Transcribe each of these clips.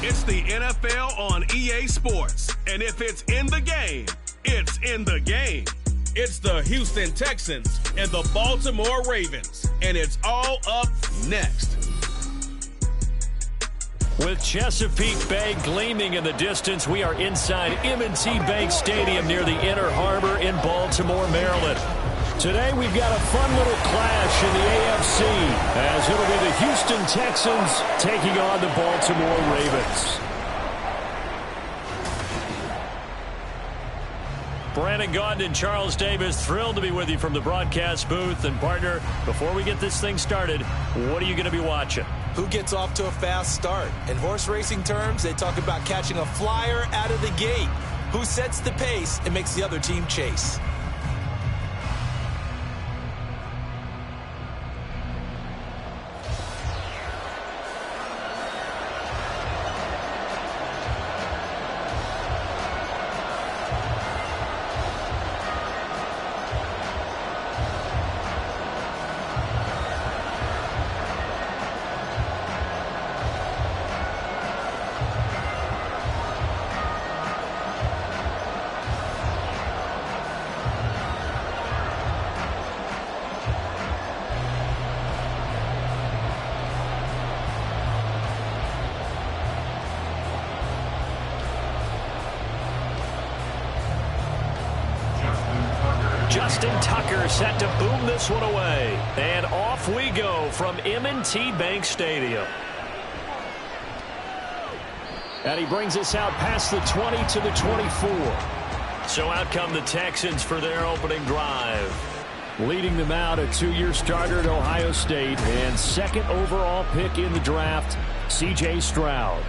It's the NFL on EA Sports, and if it's in the game, it's in the game. It's the Houston Texans and the Baltimore Ravens, and it's all up next. With Chesapeake Bay gleaming in the distance, we are inside M&T Bank Stadium near the Inner Harbor in Baltimore, Maryland. Today we've got a fun little clash in the AFC as it'll be the Houston Texans taking on the Baltimore Ravens. Brandon Gaudin and Charles Davis, thrilled to be with you from the broadcast booth. And partner, before we get this thing started, what are you going to be watching? Who gets off to a fast start? In horse racing terms, they talk about catching a flyer out of the gate. Who sets the pace and makes the other team chase? Justin Tucker set to boom this one away. And off we go from M&T Bank Stadium. And he brings us out past the 20 to the 24. So out come the Texans for their opening drive. Leading them out, a 2-year starter at Ohio State and second overall pick in the draft, C.J. Stroud.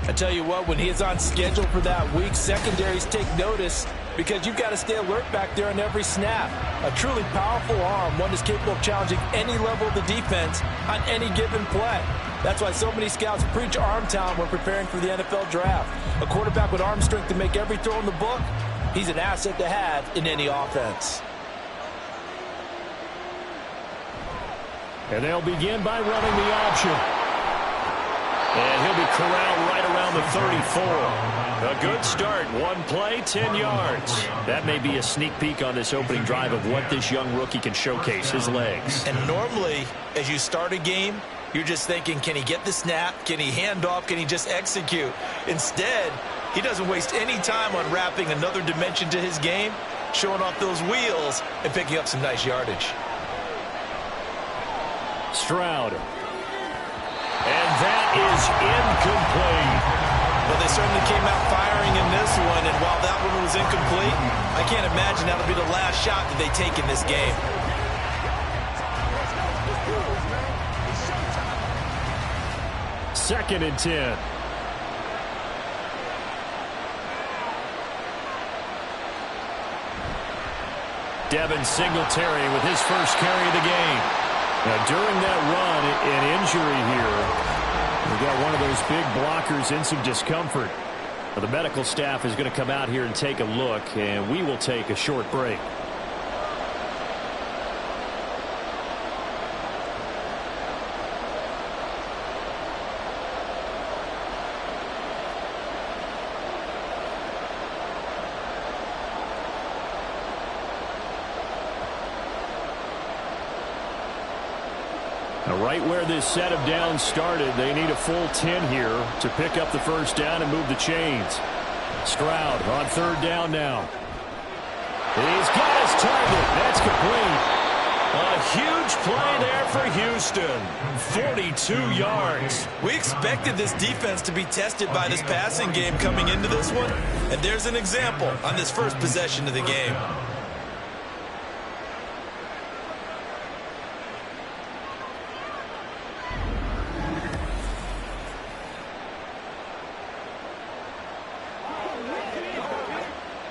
I tell you what, when he is on schedule for that week, secondaries take notice because you've got to stay alert back there on every snap. A truly powerful arm, one that's capable of challenging any level of the defense on any given play. That's why so many scouts preach arm talent when preparing for the NFL draft. A quarterback with arm strength to make every throw in the book, he's an asset to have in any offense. And they'll begin by running the option. And he'll be corralled right around the 34. A good start. One play, 10 yards. That may be a sneak peek on this opening drive of what this young rookie can showcase, his legs. And normally, as you start a game, you're just thinking, can he get the snap? Can he hand off? Can he just execute? Instead, he doesn't waste any time on wrapping another dimension to his game, showing off those wheels, and picking up some nice yardage. Stroud. And that is incomplete. Well, they certainly came out firing in this one, and while that one was incomplete, I can't imagine that'll be the last shot that they take in this game. Second and 10. Devin Singletary with his first carry of the game. Now, during that run, an injury here. We've got one of those big blockers in some discomfort. Well, the medical staff is going to come out here and take a look, and we will take a short break. Now, right where this set of downs started, they need a full 10 here to pick up the first down and move the chains. Stroud on third down now. He's got his target. That's complete. A huge play there for Houston. 42 yards. We expected this defense to be tested by this passing game coming into this one, and there's an example on this first possession of the game.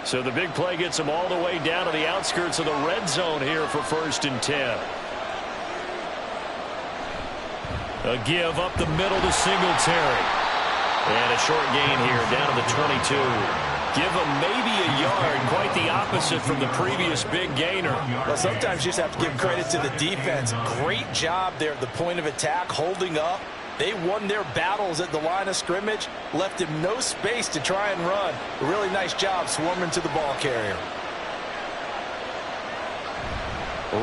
So the big play gets them all the way down to the outskirts of the red zone here for first and 10. A give up the middle to Singletary. And a short gain here down to the 22. Give him maybe a yard, quite the opposite from the previous big gainer. Well, sometimes you just have to give credit to the defense. Great job there at the point of attack, holding up. They won their battles at the line of scrimmage, left him no space to try and run. A really nice job swarming to the ball carrier.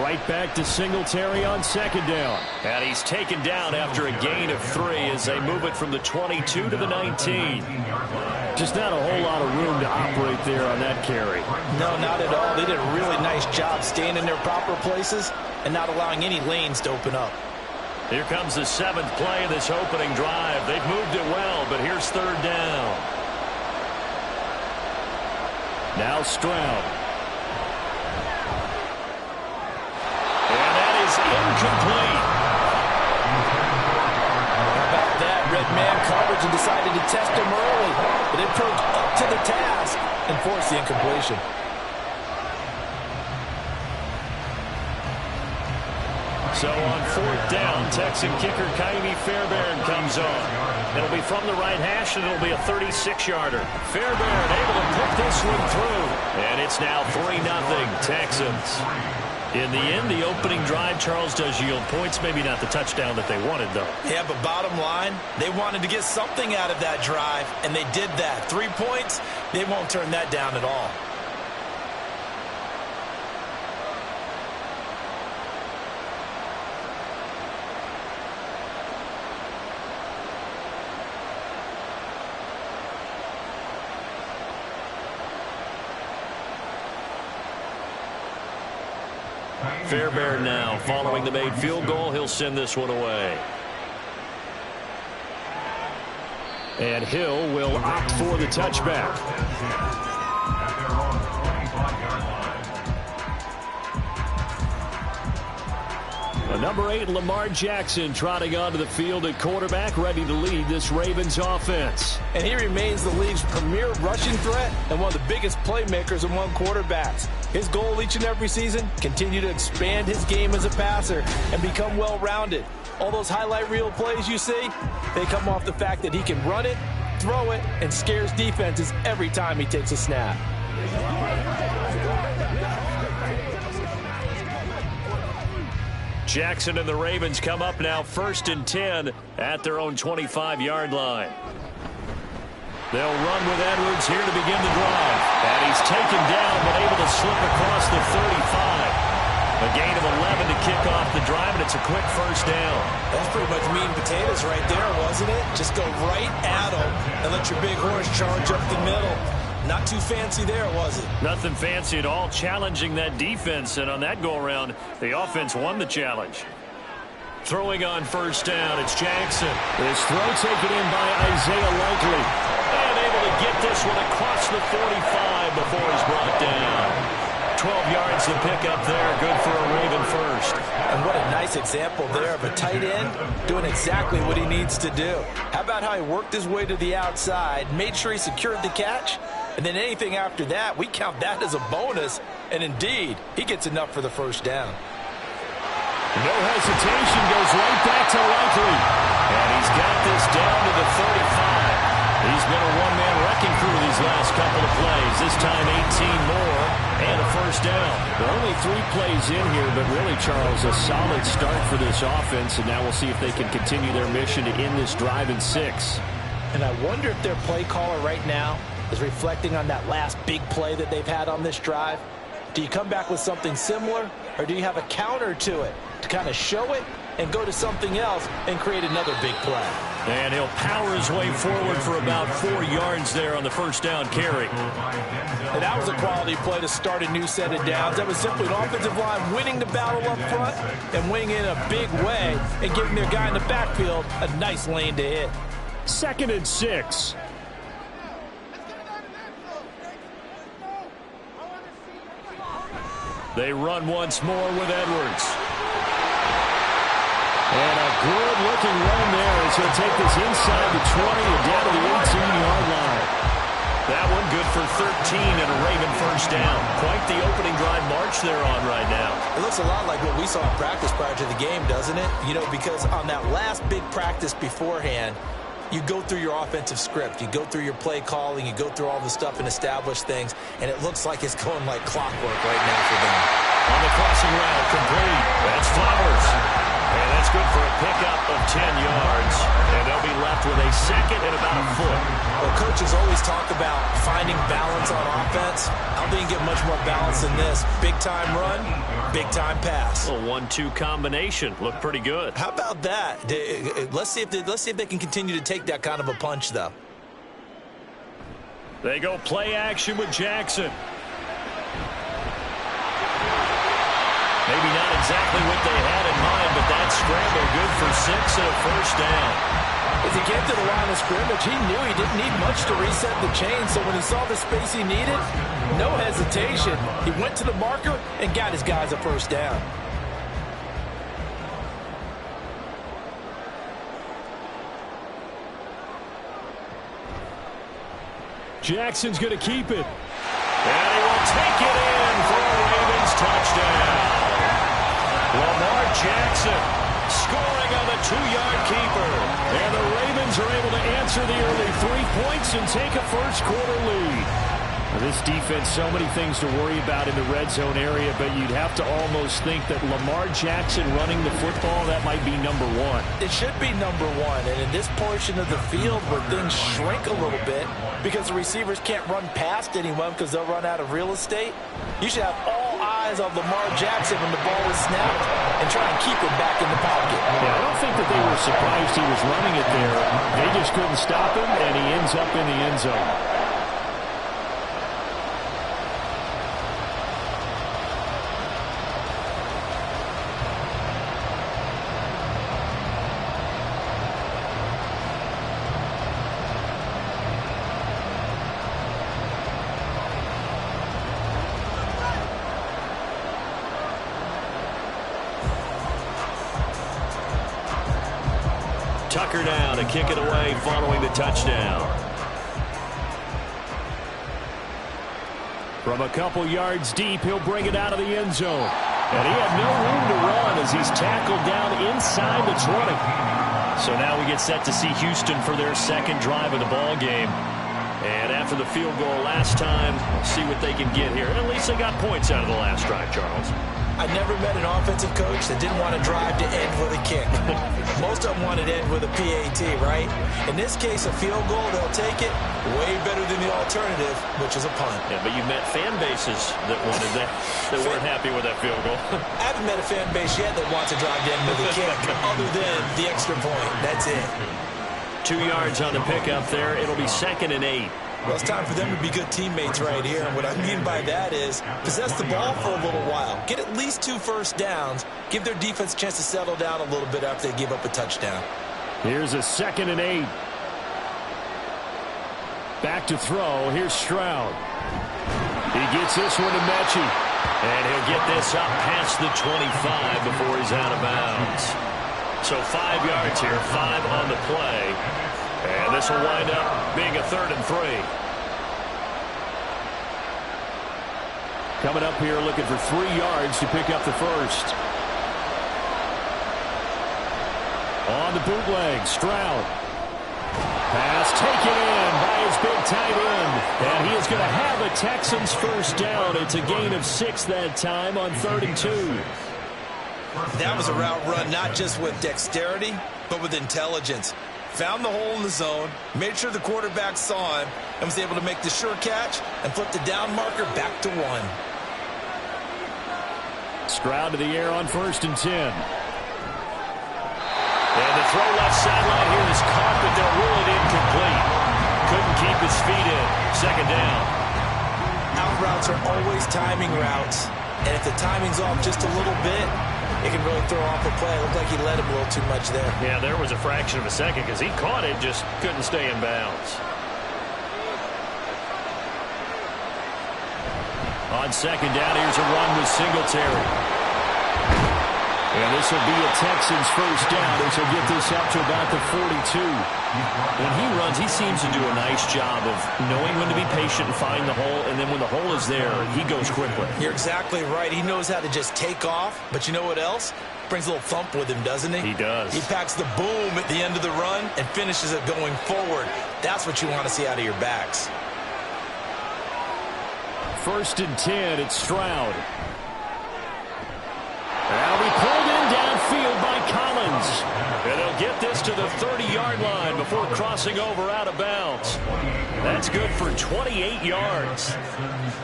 Right back to Singletary on second down. And he's taken down after a gain of 3 as they move it from the 22 to the 19. Just not a whole lot of room to operate there on that carry. No, not at all. They did a really nice job staying in their proper places and not allowing any lanes to open up. Here comes the 7th play of this opening drive. They've moved it well, but here's third down. Now Stroud. And that is incomplete. How about that? Red man coverage and decided to test him early. But it proved up to the task and forced the incompletion. So on fourth down, Texan kicker Kaimi Fairbairn comes on. It'll be from the right hash, and it'll be a 36-yarder. Fairbairn able to put this one through. And it's now 3-0 Texans. In the end, the opening drive, Charles, does yield points. Maybe not the touchdown that they wanted, though. Yeah, but bottom line, they wanted to get something out of that drive, and they did that. 3 points, they won't turn that down at all. Fairbairn now following the made field goal. He'll send this one away. And Hill will opt for the touchback. Number 8, Lamar Jackson, trotting onto the field at quarterback, ready to lead this Ravens offense. And he remains the league's premier rushing threat and one of the biggest playmakers among quarterbacks. His goal each and every season, continue to expand his game as a passer and become well-rounded. All those highlight reel plays you see, they come off the fact that he can run it, throw it, and scares defenses every time he takes a snap. Jackson and the Ravens come up now 1st and 10 at their own 25-yard line. They'll run with Edwards here to begin the drive. And he's taken down but able to slip across the 35. A gain of 11 to kick off the drive, and it's a quick first down. That's pretty much meat and potatoes right there, wasn't it? Just go right at him and let your big horse charge up the middle. Not too fancy there, was it? Nothing fancy at all, challenging that defense, and on that go-around, the offense won the challenge. Throwing on first down, it's Jackson. His throw taken in by Isaiah Likely. And able to get this one across the 45 before he's brought down. 12 yards to pick up there, good for a Raven first. And what a nice example there of a tight end doing exactly what he needs to do. How about how he worked his way to the outside, made sure he secured the catch, and then anything after that, we count that as a bonus. And indeed, he gets enough for the first down. No hesitation, goes right back to Likely. And he's got this down to the 35. He's been a one-man wrecking crew these last couple of plays. This time 18 more and a first down. There are only 3 plays in here, but really, Charles, a solid start for this offense. And now we'll see if they can continue their mission to end this drive in 6. And I wonder if their play caller right now is reflecting on that last big play that they've had on this drive. Do you come back with something similar, or do you have a counter to it to kind of show it and go to something else and create another big play? And he'll power his way forward for about 4 yards there on the first down carry. And that was a quality play to start a new set of downs. That was simply an offensive line winning the battle up front and winning in a big way and giving their guy in the backfield a nice lane to hit. 2nd and 6. They run once more with Edwards. And a good-looking run there as he'll take this inside the 20 and down to the 18-yard line. That one good for 13 and a Raven first down. Quite the opening drive march they're on right now. It looks a lot like what we saw in practice prior to the game, doesn't it? You know, because on that last big practice beforehand, you go through your offensive script. You go through your play calling. You go through all the stuff and establish things, and it looks like it's going like clockwork right now for them. On the crossing route, complete. That's Flowers. And that's good for a pickup of 10 yards. And they'll be left with a second and about a foot. Well, coaches always talk about finding balance on offense. I don't think you get much more balance than this. Big-time run, big-time pass. A 1-2 combination. Looked pretty good. How about that? Let's see if they can continue to take that kind of a punch, though. They go play action with Jackson. Maybe not exactly what they had in mind, but that scramble good for 6 and a first down. As he came to the line of scrimmage, he knew he didn't need much to reset the chain, so when he saw the space he needed, no hesitation. He went to the marker and got his guys a first down. Jackson's going to keep it. And he will take it in for a Ravens touchdown. Lamar Jackson scoring on the 2-yard keeper. And the Ravens are able to answer the early 3 points and take a first-quarter lead. This defense, so many things to worry about in the red zone area, but you'd have to almost think that Lamar Jackson running the football, that might be number one. It should be number one, and in this portion of the field where things shrink a little bit because the receivers can't run past anyone because they'll run out of real estate, you should have all eyes on Lamar Jackson when the ball is snapped and try and keep it back in the pocket. Yeah, I don't think that they were surprised he was running it there. They just couldn't stop him, and he ends up in the end zone. Tucker now to kick it away following the touchdown. From a couple yards deep, he'll bring it out of the end zone. And he had no room to run as he's tackled down inside the 20. So now we get set to see Houston for their second drive of the ball game. And after the field goal last time, see what they can get here. And at least they got points out of the last drive, Charles. I never met an offensive coach that didn't want to drive to end with a kick. Most of them wanted to end with a PAT, right? In this case, a field goal, they'll take it. Way better than the alternative, which is a punt. Yeah, but you met fan bases that wanted that weren't happy with that field goal. I haven't met a fan base yet that wants to drive to end with a kick, other than the extra point. That's it. 2 yards on the pickup there. It'll be 2nd and 8. Well, it's time for them to be good teammates right here. And what I mean by that is possess the ball for a little while. Get at least 2 first downs. Give their defense a chance to settle down a little bit after they give up a touchdown. Here's a 2nd and 8. Back to throw. Here's Stroud. He gets this one to Mechie. And he'll get this up past the 25 before he's out of bounds. So 5 yards here, 5 on the play. And this will wind up being a 3rd and 3. Coming up here looking for 3 yards to pick up the first. On the bootleg, Stroud. Pass taken in by his big tight end. And he is going to have a Texans first down. It's a gain of 6 that time on 3rd and 2. That was a route run not just with dexterity, but with intelligence. Found the hole in the zone, made sure the quarterback saw him, and was able to make the sure catch and flip the down marker back to 1. Stroud to the air on 1st and 10. And the throw left sideline here is caught, but they'll rule it incomplete. Couldn't keep his feet in. 2nd down. Out routes are always timing routes, and if the timing's off just a little bit, it can really throw off a play. It looked like he let him a little too much there. Yeah, there was a fraction of a second because he caught it, just couldn't stay in bounds. On 2nd down, here's a run with Singletary. And this will be a Texans first down as he'll get this up to about the 42. When he runs, he seems to do a nice job of knowing when to be patient and find the hole, and then when the hole is there, he goes quickly. You're exactly right. He knows how to just take off, but you know what else? Brings a little thump with him, doesn't he? He does. He packs the boom at the end of the run and finishes it going forward. That's what you want to see out of your backs. First and 10, it's Stroud. That'll be pulled in downfield by Collins. And they'll get this to the 30-yard line before crossing over out of bounds. That's good for 28 yards.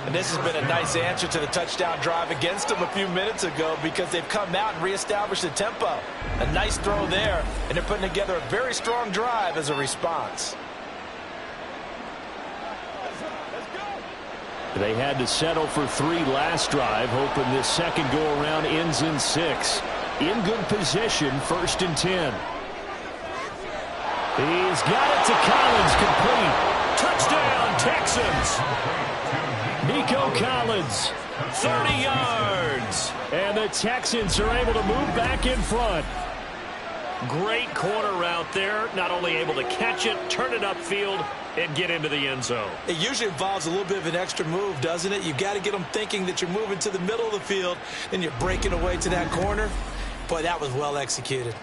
And this has been a nice answer to the touchdown drive against them a few minutes ago because they've come out and reestablished the tempo. A nice throw there, and they're putting together a very strong drive as a response. They had to settle for 3 last drive, hoping this second go-around ends in 6. In good position, first and 10. He's got it to Collins, complete. Touchdown, Texans. Nico Collins, 30 yards. And the Texans are able to move back in front. Great corner route there. Not only able to catch it, turn it upfield, and get into the end zone. It usually involves a little bit of an extra move, doesn't it? You've got to get them thinking that you're moving to the middle of the field and you're breaking away to that corner. Boy, that was well executed.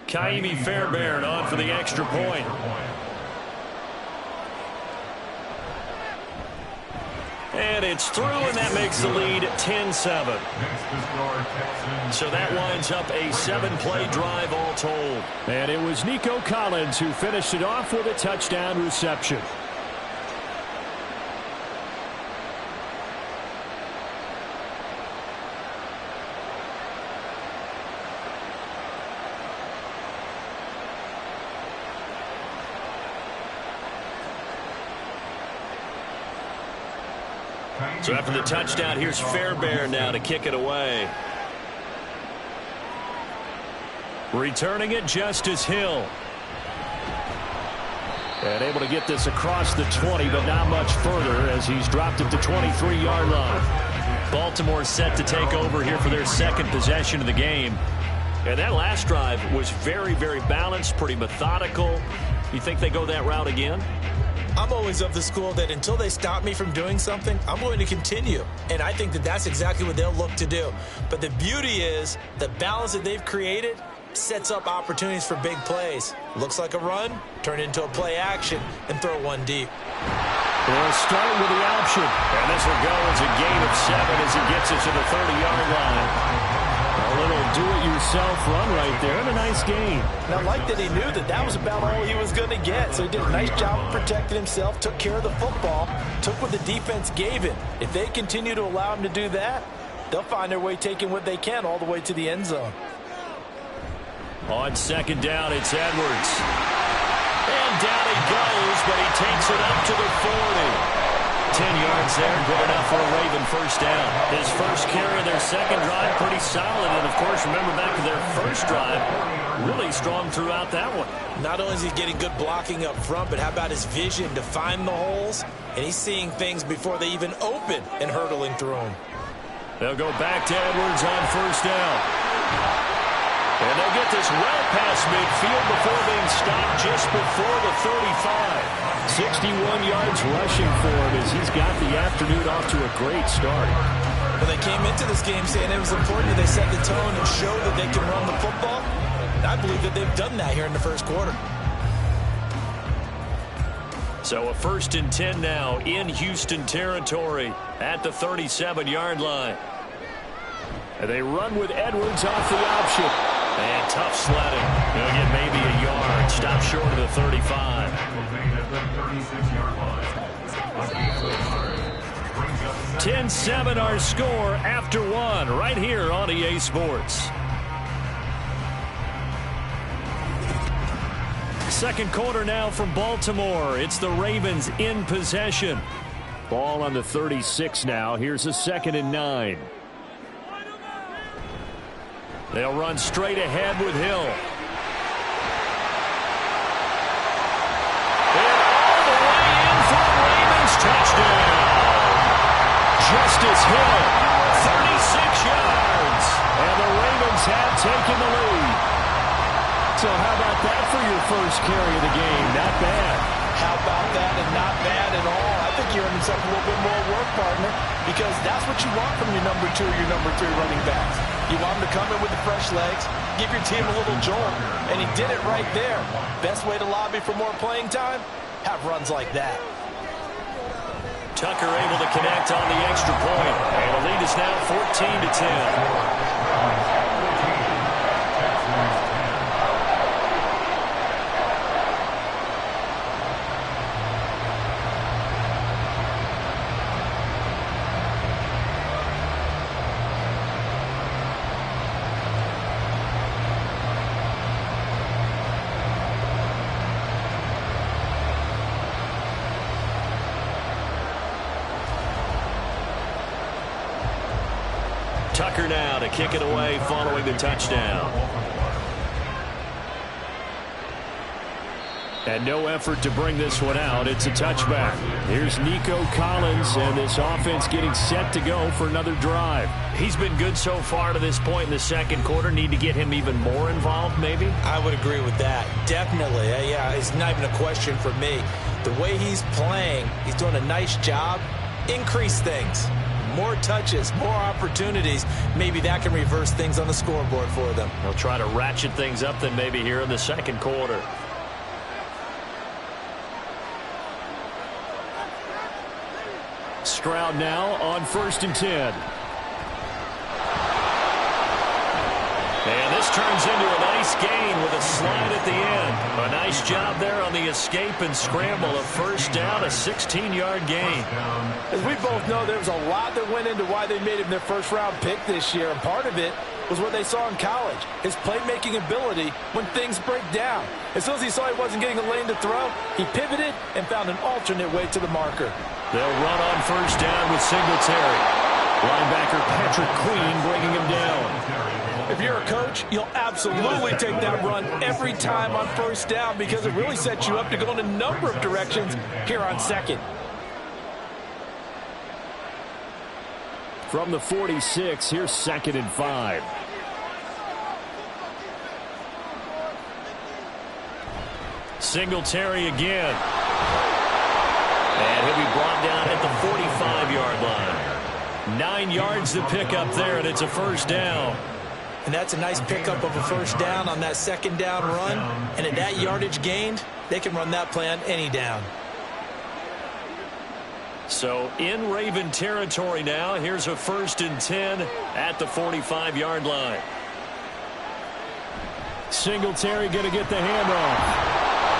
Kaimi Fairbairn on for the extra point. And it's through, and that makes the lead 10-7. So that winds up a 7-play drive all told. And it was Nico Collins who finished it off with a touchdown reception. So after the touchdown, here's Fairbairn now to kick it away. Returning it, Justice Hill. And able to get this across the 20, but not much further as he's dropped it to 23-yard line. Baltimore set to take over here for their second possession of the game. And that last drive was very, very balanced, pretty methodical. You think they go that route again? I'm always of the school that until they stop me from doing something, I'm going to continue. And I think that that's exactly what they'll look to do. But the beauty is the balance that they've created sets up opportunities for big plays. Looks like a run, turn it into a play action, and throw one deep. They'll start with the option. And this will go as a gain of 7 as he gets it to the 30-yard line. A little do-it-yourself run right there, and a nice gain. And I like that he knew that that was about all he was going to get. So he did a nice job of protecting himself, took care of the football, took what the defense gave him. If they continue to allow him to do that, they'll find their way taking what they can all the way to the end zone. On second down, it's Edwards. And down he goes, but he takes it up to the 40. 10 yards there, good enough for a Raven first down. His first carry of their second drive, pretty solid. And, of course, remember back to their first drive, really strong throughout that one. Not only is he getting good blocking up front, but how about his vision to find the holes? And he's seeing things before they even open and hurdling through them. They'll go back to Edwards on first down. And they'll get this well past midfield before being stopped just before the 35. 61 yards rushing for him as he's got the afternoon off to a great start. Well, they came into this game saying it was important that they set the tone and show that they can run the football. And I believe that they've done that here in the first quarter. So a first and 10 now in Houston territory at the 37-yard line. And they run with Edwards off the option. And tough sledding. They'll get maybe a yard. Stop short of the 35. 10-7 our score after one right here on EA Sports. Second quarter now from Baltimore. It's the Ravens in possession. Ball on the 36 now. Here's a 2nd and 9. They'll run straight ahead with Hill. And all the way in for the Ravens touchdown. Justice Hill, 36 yards. first carry of the game. Not bad. How about that, and not bad at all. I think you're earning yourself a little bit more work, partner, because that's what you want from your number 2 or your number 3 running backs. You want them to come in with the fresh legs, give your team a little jolt, and he did it right there. Best way to lobby for more playing time? Have runs like that. Tucker able to connect on the extra point, and the lead is now 14-10. Tucker now to kick it away following the touchdown. And no effort to bring this one out. It's a touchback. Here's Nico Collins, and this offense getting set to go for another drive. He's been good so far to this point in the second quarter. Need to get him even more involved, maybe? I would agree with that. Definitely. Yeah, it's not even a question for me. The way he's playing, he's doing a nice job. Increase things. More touches, more opportunities. Maybe that can reverse things on the scoreboard for them. They'll try to ratchet things up then maybe here in the second quarter. Stroud now on 1st and 10. And this turns into a nice gain with a slide at the end. A nice job there on the escape and scramble. A first down, a 16-yard gain. As we both know, there was a lot that went into why they made him their first-round pick this year, and part of it was what they saw in college, his playmaking ability when things break down. As soon as he saw he wasn't getting a lane to throw, he pivoted and found an alternate way to the marker. They'll run on first down with Singletary. Linebacker Patrick Queen bringing him down. If you're a coach, you'll absolutely take that run every time on first down because it really sets you up to go in a number of directions here on second. From the 46, here's 2nd and 5. Singletary again. And he'll be brought down at the 45-yard line. 9 yards to pick up there, and it's a first down. And that's a nice pickup of a first down on that second down run. And at that yardage gained, they can run that play on any down. So in Raven territory now. Here's a 1st and 10 at the 45-yard line. Singletary going to get the handoff.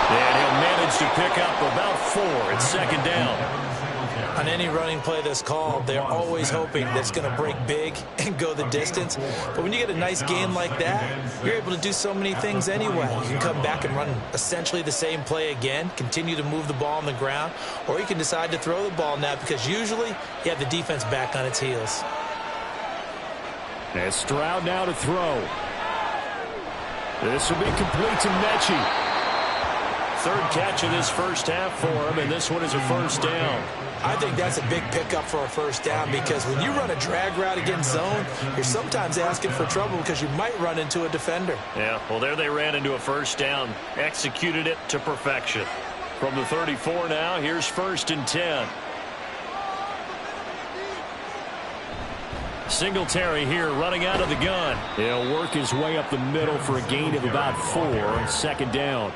And he'll manage to pick up about 4. It's 2nd down. On any running play that's called, they're always hoping that it's going to break big and go the distance. But when you get a nice gain like that, you're able to do so many things anyway. You can come back and run essentially the same play again, continue to move the ball on the ground, or you can decide to throw the ball now because usually you have the defense back on its heels. And Stroud now to throw. This will be complete to Mechie. 3rd catch of this first half for him, and this one is a first down. I think that's a big pickup for a first down because when you run a drag route against zone, you're sometimes asking for trouble because you might run into a defender. Yeah, well, there they ran into a first down, executed it to perfection. From the 34 now, here's 1st and 10. Singletary here running out of the gun. He'll work his way up the middle for a gain of about 4. 2nd down.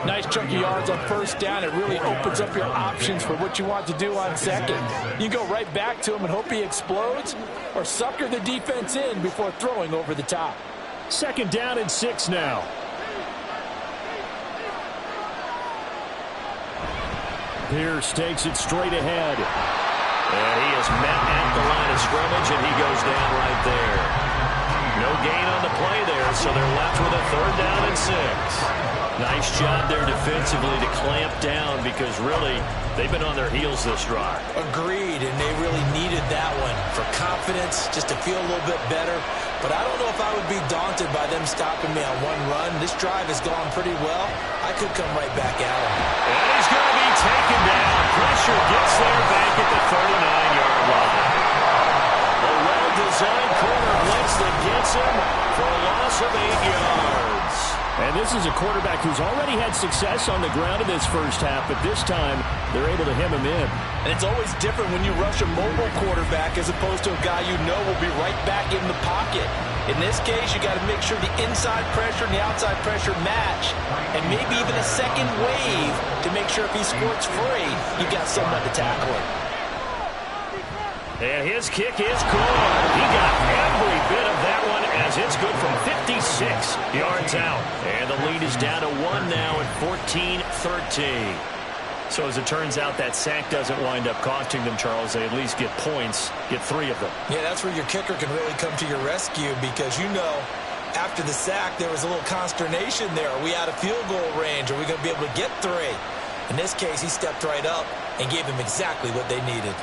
Nice chunky yards on first down. It really opens up your options for what you want to do on second. You can go right back to him and hope he explodes or sucker the defense in before throwing over the top. 2nd down and 6 now. Pierce takes it straight ahead. And he is met at the line of scrimmage, and he goes down right there. No gain on the play there, so they're left with a 3rd down and 6. Nice job there defensively to clamp down because really they've been on their heels this drive. Agreed, and they really needed that one for confidence, just to feel a little bit better. But I don't know if I would be daunted by them stopping me on one run. This drive has gone pretty well. I could come right back at him. And he's going to be taken down. Pressure gets there back at the 39-yard line. A well-designed corner blitz that gets him for a loss of 8 yards. And this is a quarterback who's already had success on the ground in this first half, but this time they're able to hem him in. And it's always different when you rush a mobile quarterback as opposed to a guy you know will be right back in the pocket. In this case, you got to make sure the inside pressure and the outside pressure match, and maybe even a second wave to make sure if he squirts free, you got someone to tackle him. And his kick is good. He got every bit of that one as it's good from 56 yards out. And the lead is down to 1 now at 14-13. So as it turns out, that sack doesn't wind up costing them, Charles. They at least get points, get 3 of them. Yeah, that's where your kicker can really come to your rescue because, you know, after the sack, there was a little consternation there. Are we out of field goal range? Are we going to be able to get 3? In this case, he stepped right up and gave them exactly what they needed.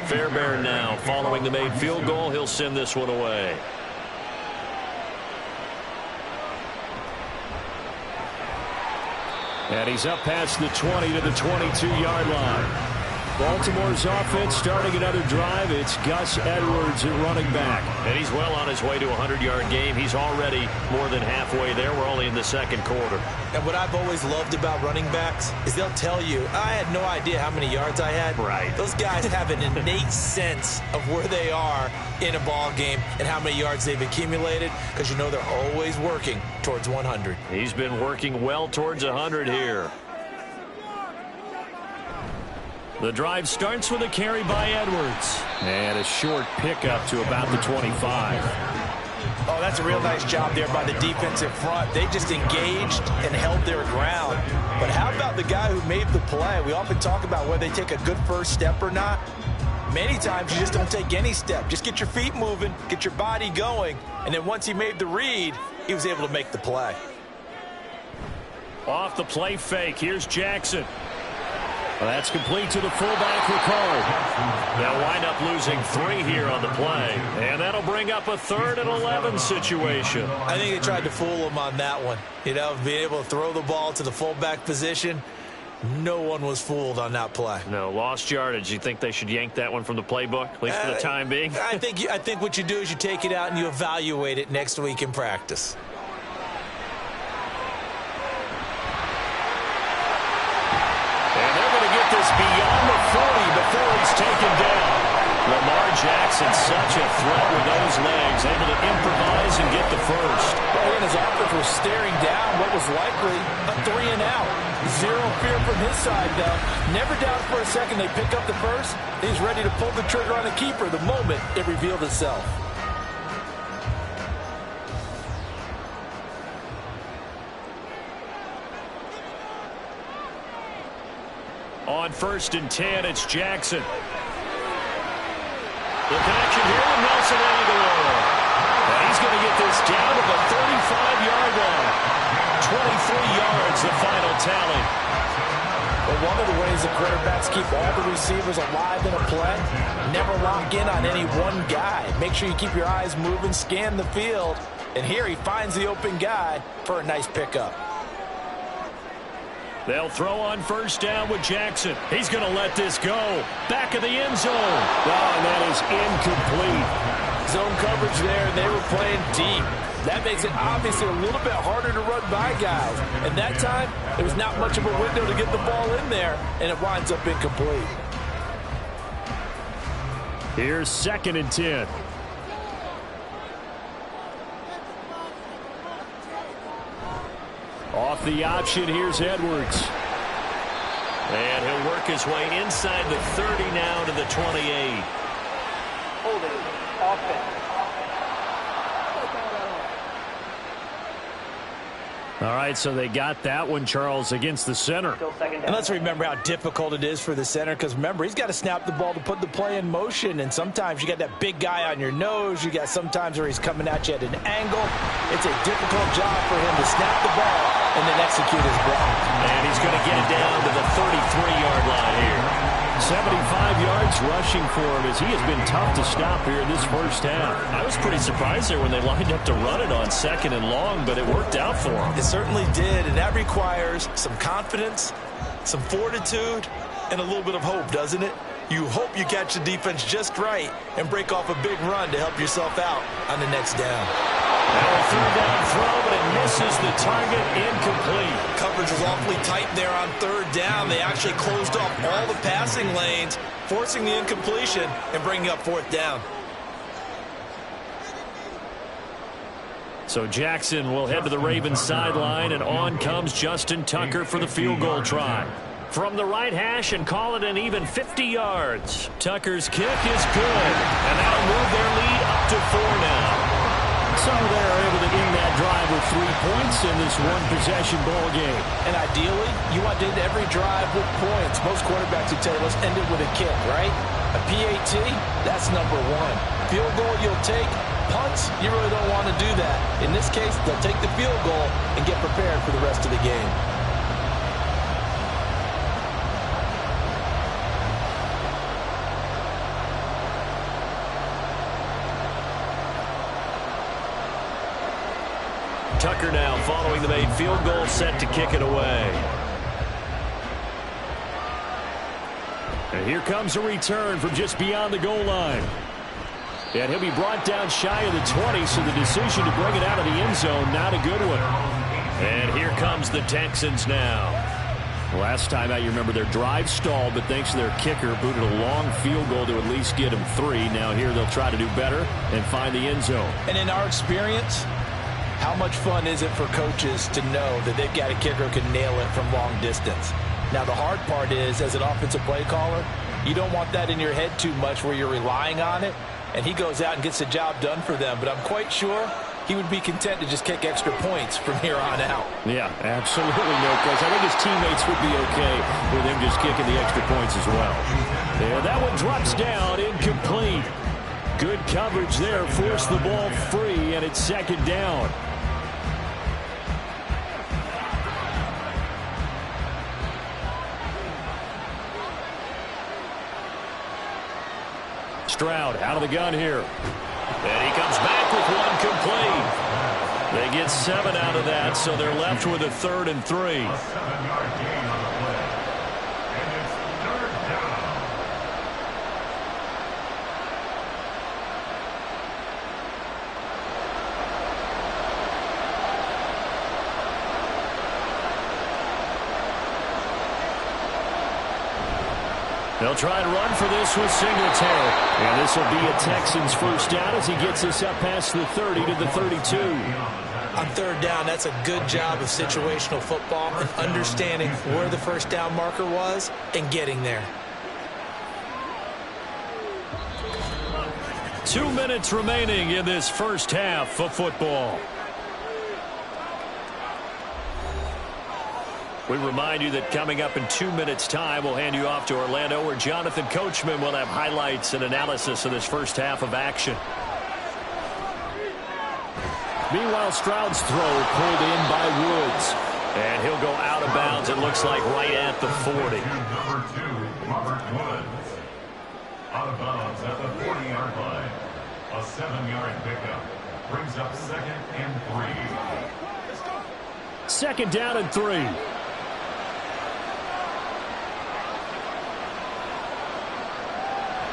Fairbairn now following the made field goal. He'll send this one away. And he's up past the 20 to the 22-yard line. Baltimore's offense starting another drive. It's Gus Edwards at running back. And he's well on his way to a 100-yard game. He's already more than halfway there. We're only in the second quarter. And what I've always loved about running backs is they'll tell you, I had no idea how many yards I had. Right. Those guys have an innate sense of where they are in a ball game and how many yards they've accumulated because you know they're always working towards 100. He's been working well towards 100 here. The drive starts with a carry by Edwards. And a short pickup to about the 25. Oh, that's a real nice job there by the defensive front. They just engaged and held their ground. But how about the guy who made the play? We often talk about whether they take a good first step or not. Many times you just don't take any step. Just get your feet moving, get your body going. And then once he made the read, he was able to make the play. Off the play fake, here's Jackson. Well, that's complete to the fullback, Ricard. They'll wind up losing 3 here on the play. And that'll bring up a 3rd and 11 situation. I think they tried to fool him on that one. You know, being able to throw the ball to the fullback position. No one was fooled on that play. No, lost yardage. You think they should yank that one from the playbook, at least for the time being? I think what you do is you take it out and you evaluate it next week in practice. This beyond the 40 before he's taken down. Lamar Jackson, such a threat with those legs, able to improvise and get the first. Well, and his offense was staring down what was likely a 3 and out. Zero fear from his side, though. Never doubt for a second they pick up the first. He's ready to pull the trigger on the keeper the moment it revealed itself. On 1st and 10, it's Jackson. The connection here with Nelson Aguilar. And he's going to get this down to the 35-yard line. 23 yards, the final tally. Well, one of the ways the quarterbacks keep all the receivers alive in a play, never lock in on any one guy. Make sure you keep your eyes moving, scan the field. And here he finds the open guy for a nice pickup. They'll throw on 1st down with Jackson. He's going to let this go. Back of the end zone. Oh, and that is incomplete. Zone coverage there, and they were playing deep. That makes it obviously a little bit harder to run by guys. And that time, there was not much of a window to get the ball in there, and it winds up incomplete. Here's 2nd and 10. Off the option, here's Edwards. And he'll work his way inside the 30 now to the 28. Holding offense. All right, so they got that one, Charles, against the center. And let's remember how difficult it is for the center, because remember, he's got to snap the ball to put the play in motion, and sometimes you got that big guy on your nose. You got sometimes where he's coming at you at an angle. It's a difficult job for him to snap the ball and then execute his block. And he's going to get it down to the 33-yard line here. 75 yards rushing for him as he has been tough to stop here in this first half. I was pretty surprised there when they lined up to run it on 2nd and long, but it worked out for him. It certainly did, and that requires some confidence, some fortitude, and a little bit of hope, doesn't it? You hope you catch the defense just right and break off a big run to help yourself out on the next down. Now a third down throw, but it misses the target, incomplete. Coverage was awfully tight there on third down. They actually closed off all the passing lanes, forcing the incompletion and bringing up fourth down. So Jackson will head to the Ravens sideline, and on comes Justin Tucker for the field goal try. From the right hash and call it an even 50 yards. Tucker's kick is good, and that'll move their lead up to 4 now. So they're able to end that drive with 3 points in this one-possession ball game. And ideally, you want to end every drive with points. Most quarterbacks would tell you, let's end it with a kick, right? A PAT, that's number 1. Field goal you'll take. Punts, you really don't want to do that. In this case, they'll take the field goal and get prepared for the rest of the game. Tucker now following the made field goal, set to kick it away. And here comes a return from just beyond the goal line. And he'll be brought down shy of the 20, so the decision to bring it out of the end zone, not a good one. And here comes the Texans now. Last time out, you remember their drive stalled, but thanks to their kicker, booted a long field goal to at least get them 3. Now here they'll try to do better and find the end zone. And in our experience, how much fun is it for coaches to know that they've got a kicker who can nail it from long distance? Now, the hard part is, as an offensive play caller, you don't want that in your head too much where you're relying on it, and he goes out and gets the job done for them. But I'm quite sure he would be content to just kick extra points from here on out. Yeah, absolutely no question. I think his teammates would be okay with him just kicking the extra points as well. And that one drops down, incomplete. Good coverage there, forced the ball free, and it's second down. Stroud out of the gun here. And he comes back with one complete. They get 7 out of that, so they're left with a 3rd and 3. They'll try and run for this with Singletary. And this will be a Texans first down as he gets us up past the 30 to the 32. On third down, that's a good job of situational football and understanding where the first down marker was and getting there. 2 minutes remaining in this first half of football. We remind you that coming up in 2 minutes' time, we'll hand you off to Orlando, where Jonathan Coachman will have highlights and analysis of this first half of action. Meanwhile, Stroud's throw pulled in by Woods. And he'll go out of bounds, it looks like, right at the 40. Number 2, Robert Woods. Out of bounds at the 40-yard line. A 7-yard pickup. Brings up 2nd and 3. Second down and 3.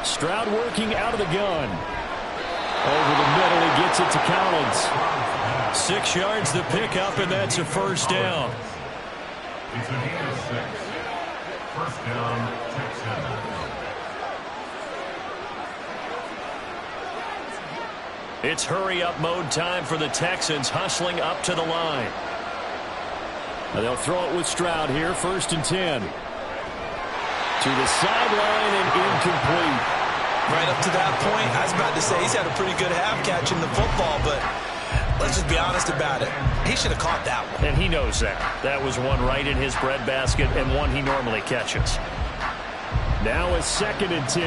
Stroud working out of the gun. Over the middle, he gets it to Collins. 6 yards the pickup, and that's a first down. It's a gain of 6. First down, Texans. It's hurry-up mode time for the Texans, hustling up to the line. They'll throw it with Stroud here, 1st and 10. To the sideline and incomplete. Right up to that point, I was about to say he's had a pretty good half catching the football, but let's just be honest about it. He should have caught that one. And he knows that. That was one right in his breadbasket and one he normally catches. Now a 2nd and 10.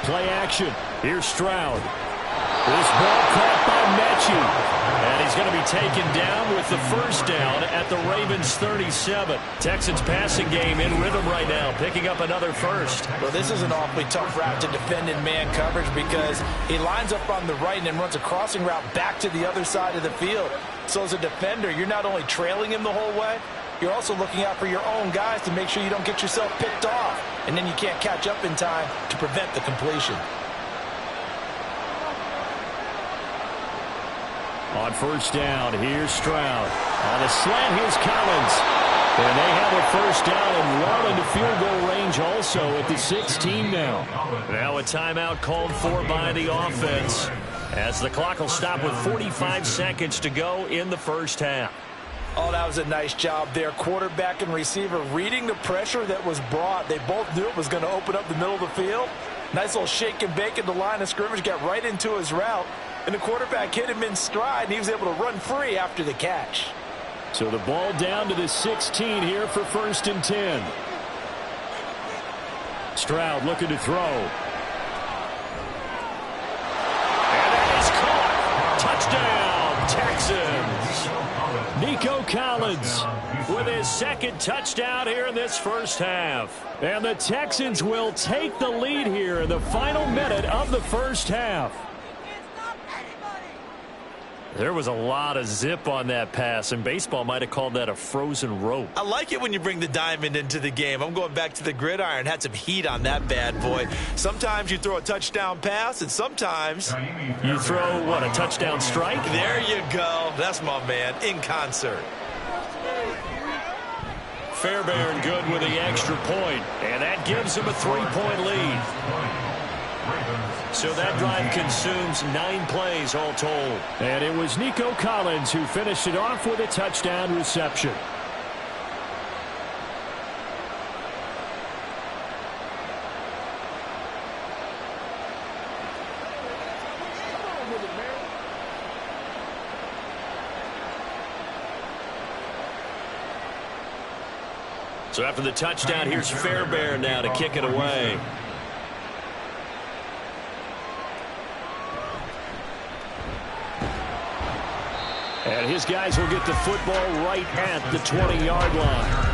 Play action. Here's Stroud. This ball caught by Mechie. And he's going to be taken down with the first down at the Ravens 37. Texans passing game in rhythm right now, picking up another first. Well, this is an awfully tough route to defend in man coverage because he lines up on the right and then runs a crossing route back to the other side of the field. So as a defender, you're not only trailing him the whole way, you're also looking out for your own guys to make sure you don't get yourself picked off. And then you can't catch up in time to prevent the completion. On first down, here's Stroud. On a slant, here's Collins. And they have a first down and well into field goal range also at the 16 now. Now a timeout called for by the offense, as the clock will stop with 45 seconds to go in the first half. Oh, that was a nice job there. Quarterback and receiver reading the pressure that was brought. They both knew it was going to open up the middle of the field. Nice little shake and bake at the line of scrimmage, got right into his route. And the quarterback hit him in stride, and he was able to run free after the catch. So the ball down to the 16 here for 1st and 10. Stroud looking to throw. And that is caught. Touchdown, Texans. Nico Collins with his second touchdown here in this first half. And the Texans will take the lead here in the final minute of the first half. There was a lot of zip on that pass, and baseball might have called that a frozen rope. I like it when you bring the diamond into the game. I'm going back to the gridiron. Had some heat on that bad boy. Sometimes you throw a touchdown pass, and sometimes you throw, what, a touchdown strike? There you go. That's my man, in concert. Fairbairn good with the extra point, and that gives him a 3-point lead. So that drive consumes 9 plays all told. And it was Nico Collins who finished it off with a touchdown reception. So after the touchdown, here's Fairbairn now to kick it away. And his guys will get the football right at the 20-yard line.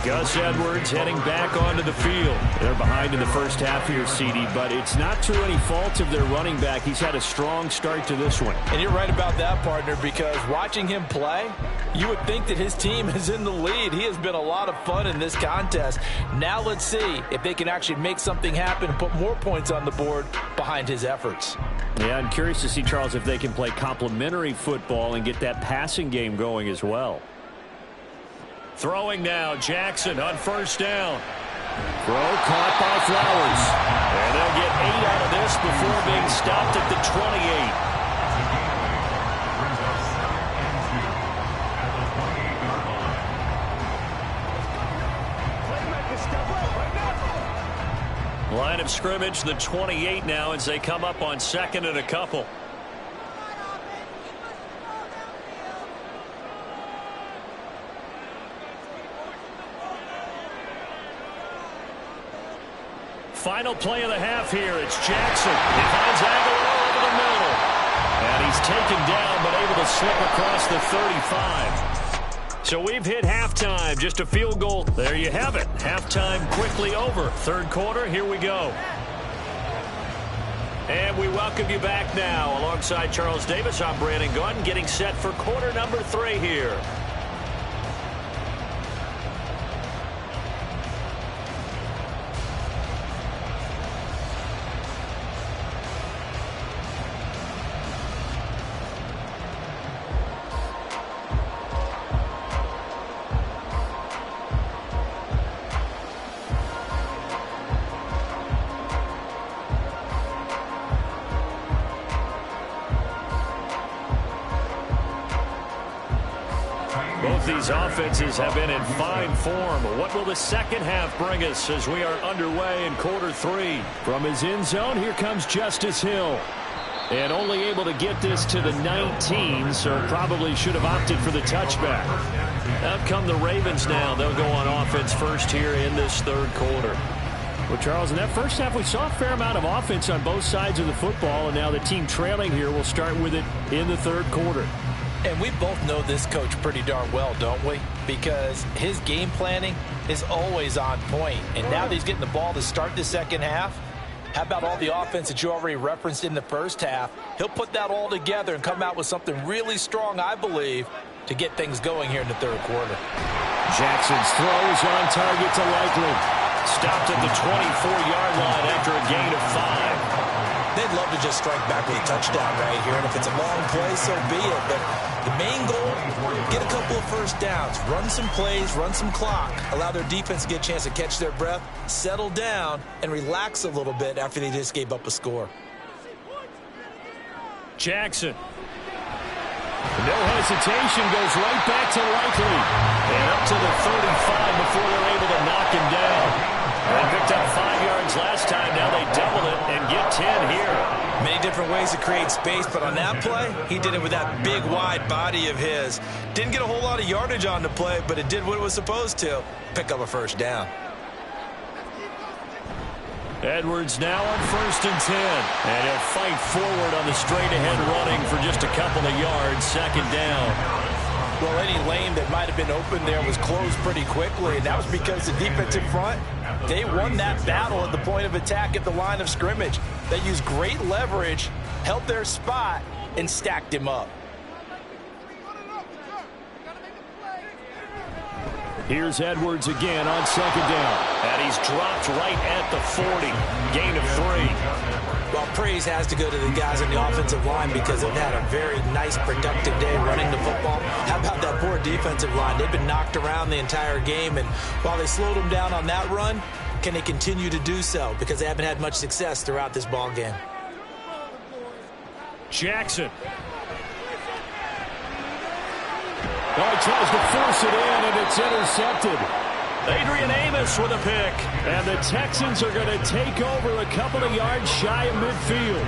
Gus Edwards heading back onto the field. They're behind in the first half here, CD, but it's not through any fault of their running back. He's had a strong start to this one. And you're right about that, partner, because watching him play, you would think that his team is in the lead. He has been a lot of fun in this contest. Now let's see if they can actually make something happen and put more points on the board behind his efforts. Yeah, I'm curious to see, Charles, if they can play complementary football and get that passing game going as well. Throwing now, Jackson on first down. Throw caught by Flowers. And they'll get 8 out of this before being stopped at the 28. Line of scrimmage, the 28 now, as they come up on 2nd and a couple. Final play of the half here. It's Jackson. He finds Aguilar over the middle. And he's taken down, but able to slip across the 35. So we've hit halftime. Just a field goal. There you have it. Halftime quickly over. Third quarter, here we go. And we welcome you back now. Alongside Charles Davis, I'm Brandon Gunn, getting set for quarter number 3 here. Both these offenses have been in fine form. What will the second half bring us as we are underway in quarter 3? From his end zone, here comes Justice Hill. And only able to get this to the 19, so probably should have opted for the touchback. Out come the Ravens now. They'll go on offense first here in this third quarter. Well, Charles, in that first half, we saw a fair amount of offense on both sides of the football, and now the team trailing here will start with it in the third quarter. And we both know this coach pretty darn well, don't we? Because his game planning is always on point. And now that he's getting the ball to start the second half, How about all the offense that you already referenced in the first half? He'll put that all together and come out with something really strong, I believe, to get things going here in the third quarter. Jackson's throw is on target to Likely. Stopped at the 24-yard line after a gain of 5. They'd love to just strike back with a touchdown right here, and if it's a long play, so be it. But the main goal, get a couple of first downs, run some plays, run some clock, allow their defense to get a chance to catch their breath, settle down, and relax a little bit after they just gave up a score. Jackson. No hesitation, goes right back to Likely. And up to the 35 before they're able to knock him down. They picked up 5 yards last time. Now they double it and get 10 here. Many different ways to create space, but on that play, he did it with that big, wide body of his. Didn't get a whole lot of yardage on the play, but it did what it was supposed to. Pick up a first down. Edwards now on 1st and 10. And he'll fight forward on the straight-ahead running for just a couple of yards. 2nd down. Well, any lane that might have been open there was closed pretty quickly, and that was because the defensive front, they won that battle at the point of attack at the line of scrimmage. They used great leverage, held their spot, and stacked him up. Here's Edwards again on 2nd down. And he's dropped right at the 40. Gain of 3. Well, praise has to go to the guys on the offensive line because they've had a very nice, productive day running the football. How about that poor defensive line? They've been knocked around the entire game, and while they slowed them down on that run, can they continue to do so? Because they haven't had much success throughout this ball game. Jackson. Oh, he tries to force it in, and it's intercepted. Adrian Amos with a pick. And the Texans are going to take over a couple of yards shy of midfield.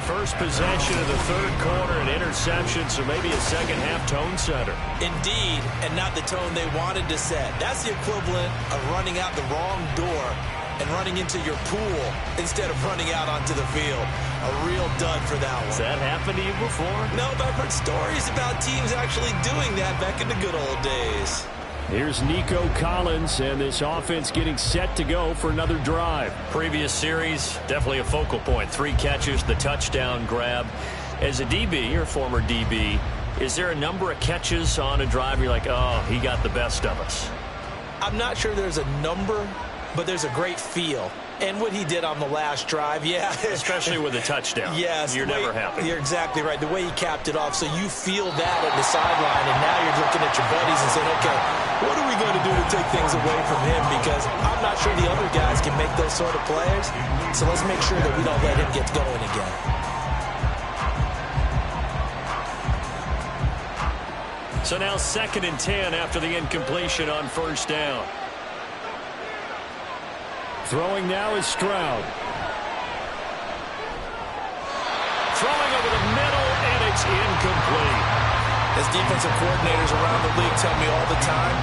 First possession of the third quarter, an interception, so maybe a second-half tone setter. Indeed, and not the tone they wanted to set. That's the equivalent of running out the wrong door and running into your pool instead of running out onto the field. A real dud for that one. Has that happened to you before? No, but I've heard stories about teams actually doing that back in the good old days. Here's Nico Collins, and this offense getting set to go for another drive. Previous series, definitely a focal point. 3 catches, the touchdown grab. As a DB, or former DB, is there a number of catches on a drive you're like, oh, he got the best of us? I'm not sure there's a number, but there's a great feel. And what he did on the last drive, yeah. Especially with a touchdown. Yes. You're never happy. You're exactly right. The way he capped it off, so you feel that at the sideline, and now you're looking at your buddies and saying, okay, what are we going to do to take things away from him? Because I'm not sure the other guys can make those sort of plays. So let's make sure that we don't let him get going again. So now 2nd and 10 after the incompletion on 1st down. Throwing now is Stroud. Throwing over the middle, and it's incomplete. As defensive coordinators around the league tell me all the time,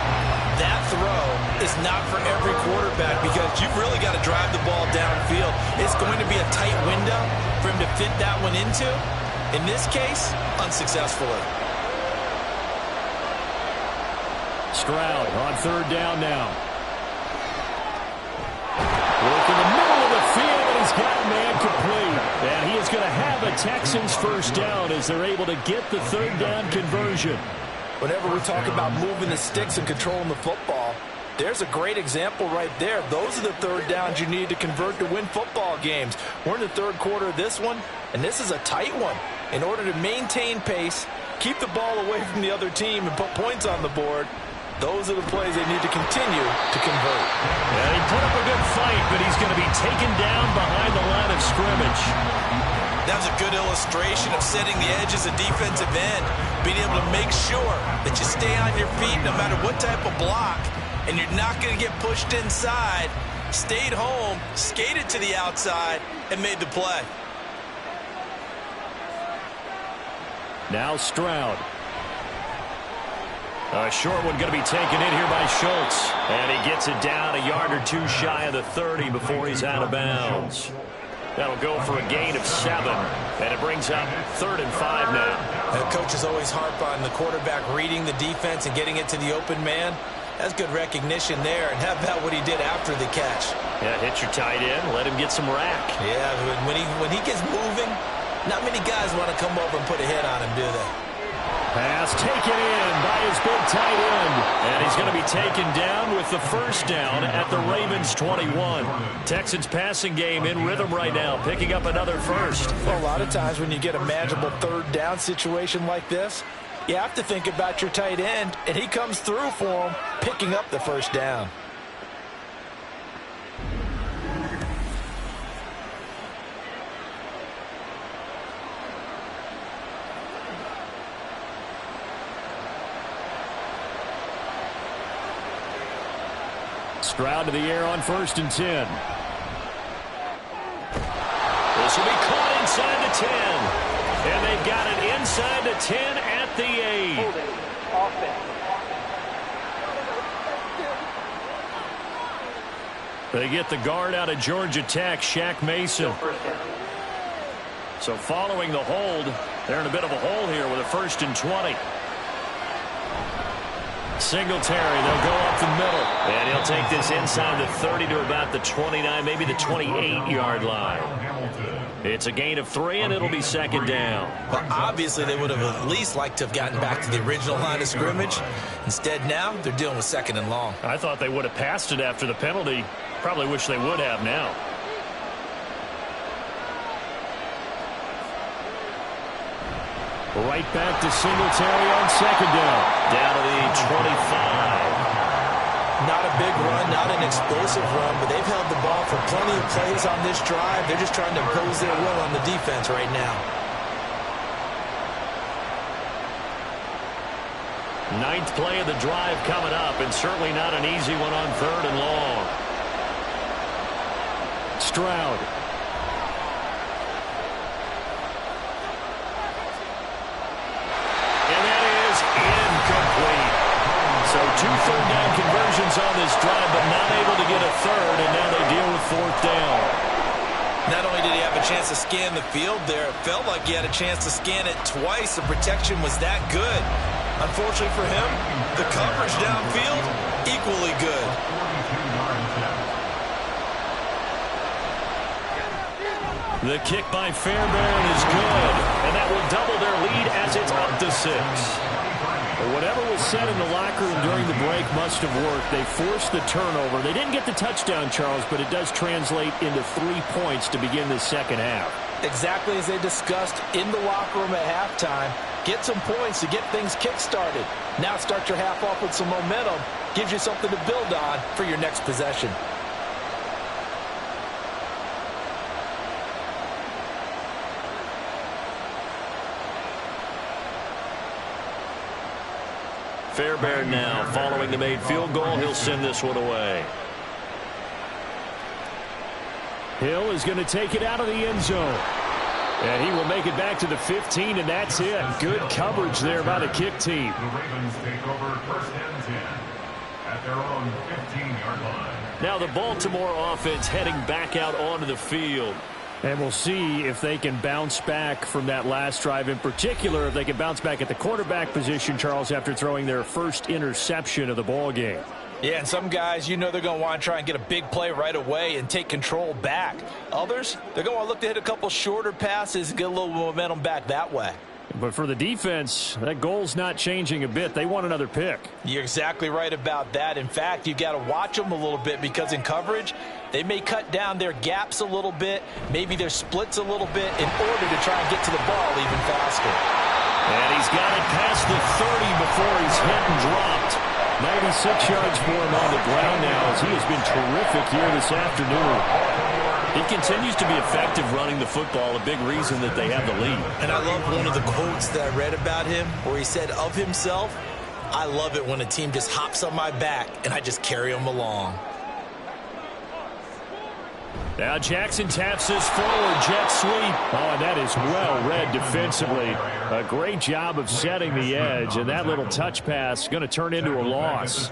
that throw is not for every quarterback because you've really got to drive the ball downfield. It's going to be a tight window for him to fit that one into. In this case, unsuccessfully. Stroud on 3rd down now. Work in the middle of the field, and he's got man complete. And he is going to have a Texans first down as they're able to get the 3rd down conversion. Whenever we talk about moving the sticks and controlling the football, there's a great example right there. Those are the 3rd downs you need to convert to win football games. We're in the 3rd quarter of this one, and this is a tight one. In order to maintain pace, keep the ball away from the other team, and put points on the board, those are the plays they need to continue to convert. And he put up a good fight, but he's going to be taken down behind the line of scrimmage. That was a good illustration of setting the edge as a defensive end, being able to make sure that you stay on your feet no matter what type of block, and you're not going to get pushed inside. Stayed home, skated to the outside, and made the play. Now Stroud. A short one going to be taken in here by Schultz. And he gets it down a yard or 2 shy of the 30 before he's out of bounds. That'll go for a gain of 7. And it brings up 3rd and 5 now. The coaches always harp on the quarterback reading the defense and getting it to the open man. That's good recognition there. And how about what he did after the catch? Yeah, hit your tight end, let him get some rack. Yeah, when he gets moving, not many guys want to come over and put a hit on him, do they? Pass taken in by his big tight end. And he's going to be taken down with the first down at the Ravens 21. Texans passing game in rhythm right now, picking up another first. Well, a lot of times when you get a manageable third down situation like this, you have to think about your tight end, and he comes through for him, picking up the first down. Stroud to the air on 1st and 10. This will be caught inside the 10. And they've got it inside the 10 at the 8. Holding. Offense. They get the guard out of Georgia Tech, Shaq Mason. So following the hold, they're in a bit of a hole here with a 1st and 20. Singletary, they'll go up the middle. And he'll take this inside the 30 to about the 29, maybe the 28-yard line. It's a gain of 3, and it'll be 2nd down. Well, obviously, they would have at least liked to have gotten back to the original line of scrimmage. Instead, now, they're dealing with 2nd and long. I thought they would have passed it after the penalty. Probably wish they would have now. Right back to Singletary on 2nd down. Down to the 25. Not a big run, not an explosive run, but they've held the ball for plenty of plays on this drive. They're just trying to impose their will on the defense right now. 9th play of the drive coming up, and certainly not an easy one on 3rd and long. Stroud. And that is incomplete. So 2 third-down conversions on this drive, but not able to get a 3rd, and now they deal with 4th down. Not only did he have a chance to scan the field there, it felt like he had a chance to scan it twice. The protection was that good. Unfortunately for him, the coverage downfield, equally good. The kick by Fairbairn is good, and that will double their lead as it's up to 6. Whatever was said in the locker room during the break must have worked. They forced the turnover. They didn't get the touchdown, Charles, but it does translate into 3 points to begin the second half. Exactly as they discussed in the locker room at halftime. Get some points to get things kick-started. Now start your half off with some momentum. Gives you something to build on for your next possession. Fairbairn now following the made field goal. He'll send this one away. Hill is going to take it out of the end zone. And he will make it back to the 15, and that's it. Good coverage there by the kick team. The Ravens take over 1st and 10 at their own 15-yard line. Now the Baltimore offense heading back out onto the field. And we'll see if they can bounce back from that last drive. In particular, if they can bounce back at the quarterback position, Charles, after throwing their first interception of the ball game. Yeah, and some guys, you know they're going to want to try and get a big play right away and take control back. Others, they're going to look to hit a couple shorter passes and get a little momentum back that way. But for the defense, that goal's not changing a bit. They want another pick. You're exactly right about that. In fact, you've got to watch them a little bit because in coverage, they may cut down their gaps a little bit, maybe their splits a little bit in order to try and get to the ball even faster. And he's got it past the 30 before he's hit and dropped. 96 yards for him on the ground now as he has been terrific here this afternoon. He continues to be effective running the football, a big reason that they have the lead. And I love one of the quotes that I read about him where he said of himself, I love it when a team just hops on my back and I just carry them along. Now Jackson taps this forward, jet sweep. Oh, and that is well read defensively. A great job of setting the edge, and that little touch pass going to turn into a loss.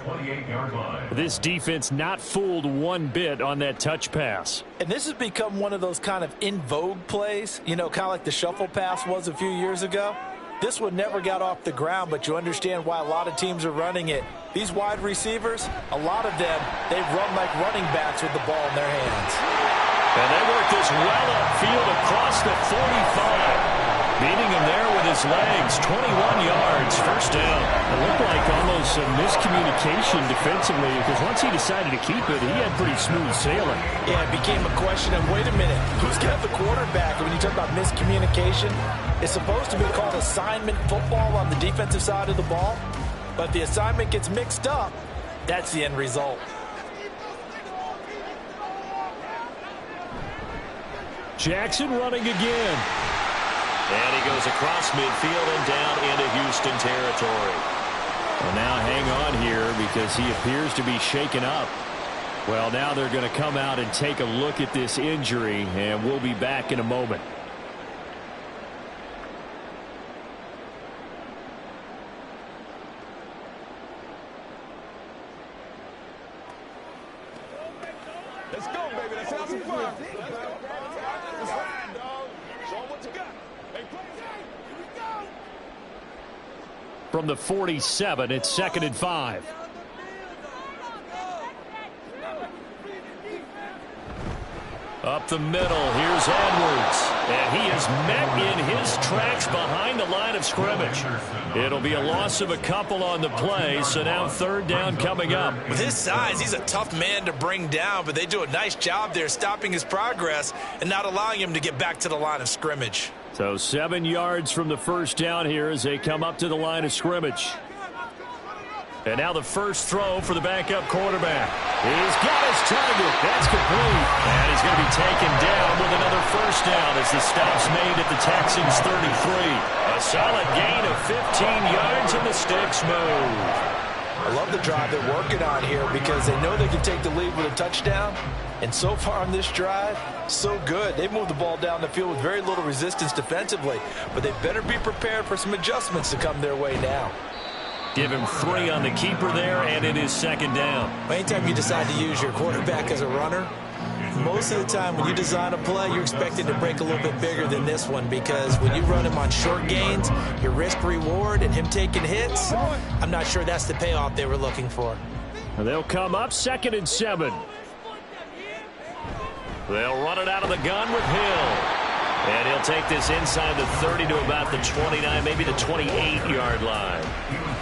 This defense not fooled one bit on that touch pass. And this has become one of those kind of in vogue plays, you know, kind of like the shuffle pass was a few years ago. This one never got off the ground, but you understand why a lot of teams are running it. These wide receivers, a lot of them, they run like running backs with the ball in their hands. And they work this well upfield across the 45. Beating him there with his legs, 21 yards, first down. It looked like almost some miscommunication defensively because once he decided to keep it, he had pretty smooth sailing. Yeah, it became a question of, wait a minute, who's got the quarterback? And when you talk about miscommunication, it's supposed to be called assignment football on the defensive side of the ball. But the assignment gets mixed up, that's the end result. Jackson running again. And he goes across midfield and down into Houston territory. Well, now hang on here because he appears to be shaken up. Well, now they're going to come out and take a look at this injury, and we'll be back in a moment. Let's go, baby. Let's have some fun. Let's ride, dog. Show them what you got. Hey, play. Here we go. From the 47, it's 2nd and 5. Up the middle, here's Edwards. And he is met in his tracks behind the line of scrimmage. It'll be a loss of a couple on the play, so now 3rd down coming up. With his size, he's a tough man to bring down, but they do a nice job there stopping his progress and not allowing him to get back to the line of scrimmage. So 7 yards from the first down here as they come up to the line of scrimmage. And now the first throw for the backup quarterback. He's got his target. That's complete. And he's going to be taken down with another first down as the stop's made at the Texans 33. A solid gain of 15 yards and the sticks move. I love the drive they're working on here because they know they can take the lead with a touchdown. And so far on this drive, so good. They've moved the ball down the field with very little resistance defensively. But they better be prepared for some adjustments to come their way now. Give him 3 on the keeper there, and it is 2nd down. Anytime you decide to use your quarterback as a runner, most of the time when you design a play, you're expected to break a little bit bigger than this one because when you run him on short gains, your risk-reward and him taking hits, I'm not sure that's the payoff they were looking for. They'll come up 2nd and 7. They'll run it out of the gun with Hill. And he'll take this inside the 30 to about the 29, maybe the 28-yard line.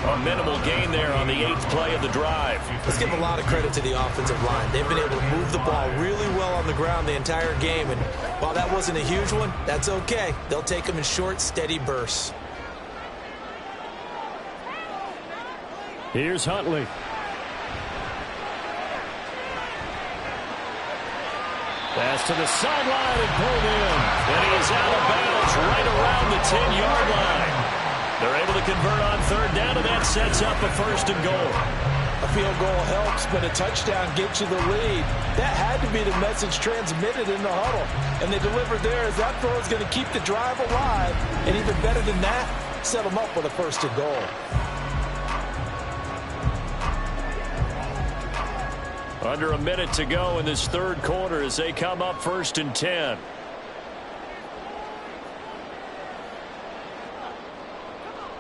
A minimal gain there on the 8th play of the drive. Let's give a lot of credit to the offensive line. They've been able to move the ball really well on the ground the entire game. And while that wasn't a huge one, that's okay. They'll take them in short, steady bursts. Here's Huntley. Pass to the sideline and pulled in. And he is out of bounds right around the 10-yard line. They're able to convert on 3rd down, and that sets up a 1st and goal. A field goal helps, but a touchdown gets you the lead. That had to be the message transmitted in the huddle. And they delivered there as that throw is going to keep the drive alive. And even better than that, set them up with a 1st and goal. Under a minute to go in this 3rd quarter as they come up 1st and 10.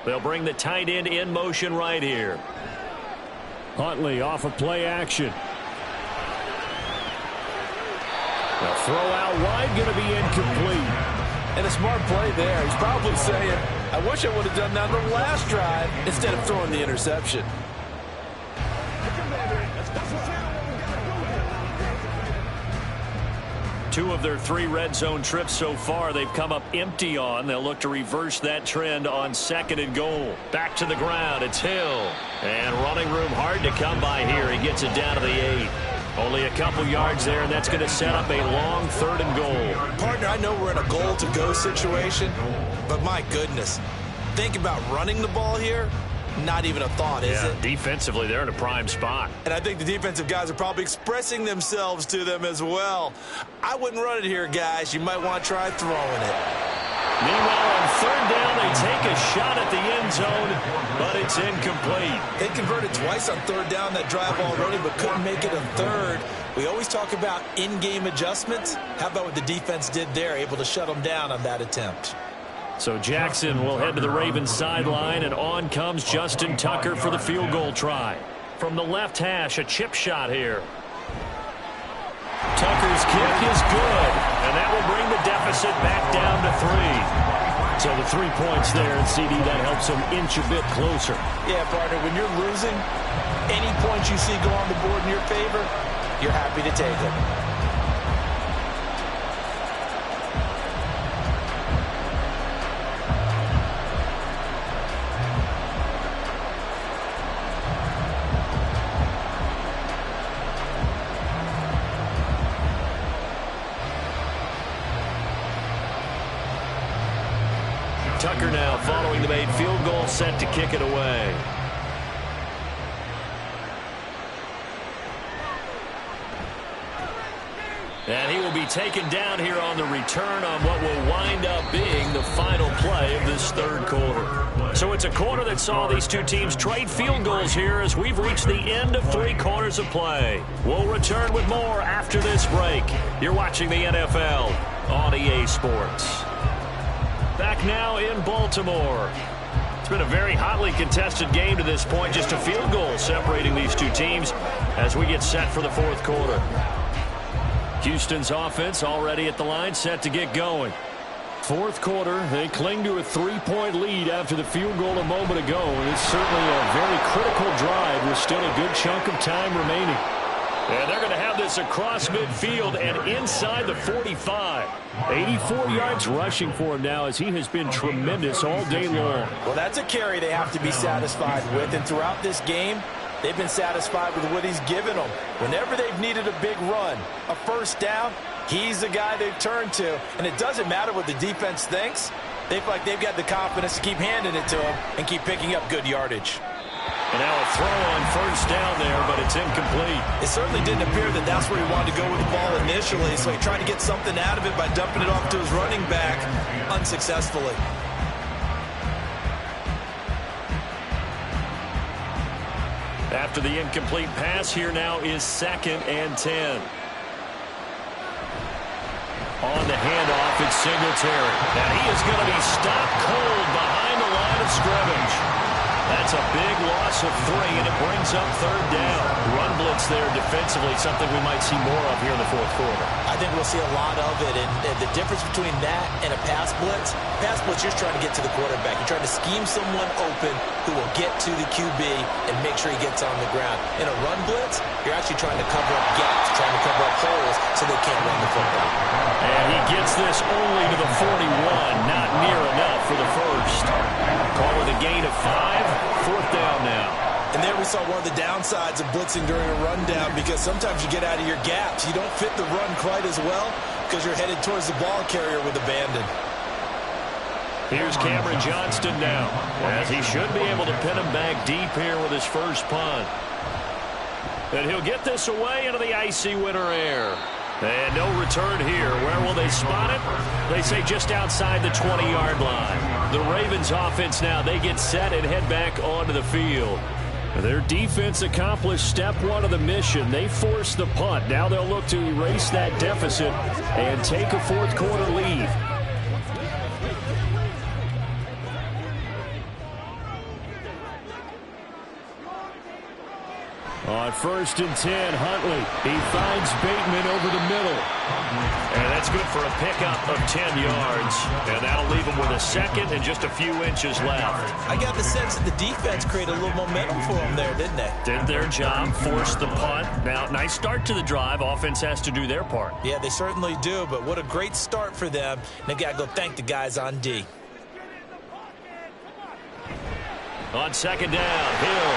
They'll bring the tight end in motion right here. Huntley off of play action. The throw out wide going to be incomplete. And a smart play there. He's probably saying, I wish I would have done that on the last drive instead of throwing the interception. Two of their 3 red zone trips so far they've come up empty on. They'll look to reverse that trend on 2nd and goal. Back to the ground. It's Hill. And running room hard to come by here. He gets it down to the 8. Only a couple yards there, and that's going to set up a long 3rd and goal. Partner, I know we're in a goal-to-go situation, but my goodness, think about running the ball here. Not even a thought, is it? Defensively, they're in a prime spot. And I think the defensive guys are probably expressing themselves to them as well. I wouldn't run it here, guys. You might want to try throwing it. Meanwhile, on 3rd down, they take a shot at the end zone, but it's incomplete. They converted twice on 3rd down that drive already, but couldn't make it a 3rd. We always talk about in-game adjustments. How about what the defense did there, able to shut them down on that attempt? So Jackson will head to the Ravens sideline, and on comes Justin Tucker for the field goal try. From the left hash, a chip shot here. Tucker's kick is good, and that will bring the deficit back down to 3. So the 3 points there, and CD, that helps them inch a bit closer. Yeah, partner, when you're losing, any points you see go on the board in your favor, you're happy to take them. Tucker now following the made field goal, set to kick it away. And he will be taken down here on the return on what will wind up being the final play of this third quarter. So it's a quarter that saw these two teams trade field goals here as we've reached the end of 3 quarters of play. We'll return with more after this break. You're watching the NFL on EA Sports. Back now in Baltimore. It's been a very hotly contested game to this point. Just a field goal separating these two teams as we get set for the fourth quarter. Houston's offense already at the line, set to get going. Fourth quarter, they cling to a 3-point lead after the field goal a moment ago. And it's certainly a very critical drive with still a good chunk of time remaining. And they're going to have this across midfield and inside the 45. 84 yards rushing for him now as he has been tremendous all day long. Well, that's a carry they have to be satisfied with. And throughout this game, they've been satisfied with what he's given them. Whenever they've needed a big run, a first down, he's the guy they've turned to. And it doesn't matter what the defense thinks. They feel like they've got the confidence to keep handing it to him and keep picking up good yardage. And now a throw on first down there, but it's incomplete. It certainly didn't appear that that's where he wanted to go with the ball initially, so he tried to get something out of it by dumping it off to his running back unsuccessfully. After the incomplete pass, here now is 2nd and 10. On the handoff, it's Singletary. And he is going to be stopped cold behind the line of scrimmage. That's a big loss of 3, and it brings up 3rd down. Run blitz there defensively, something we might see more of here in the fourth quarter. I think we'll see a lot of it, and the difference between that and a pass blitz, you're trying to get to the quarterback. You're trying to scheme someone open who will get to the QB and make sure he gets on the ground. In a run blitz, you're actually trying to cover up gaps, trying to cover up holes so they can't run the football. And he gets this only to the 41, not near enough for the first. Call it a gain of 5. 4th down now. And there we saw one of the downsides of blitzing during a rundown, because sometimes you get out of your gaps. You don't fit the run quite as well because you're headed towards the ball carrier with abandon. Here's Cameron Johnston now, as he should be able to pin him back deep here with his first punt. And he'll get this away into the icy winter air. And no return here. Where will they spot it? They say just outside the 20-yard line. The Ravens offense now, they get set and head back onto the field. Their defense accomplished step 1 of the mission. They forced the punt. Now they'll look to erase that deficit and take a fourth quarter lead. On 1st and 10, Huntley. He finds Bateman over the middle. And that's good for a pickup of 10 yards. And that'll leave him with a 2nd and just a few inches left. I got the sense that the defense created a little momentum for them there, didn't they? Did their job, forced the punt. Now, nice start to the drive. Offense has to do their part. Yeah, they certainly do, but what a great start for them. And they got to go thank the guys on D. On 2nd down, Hill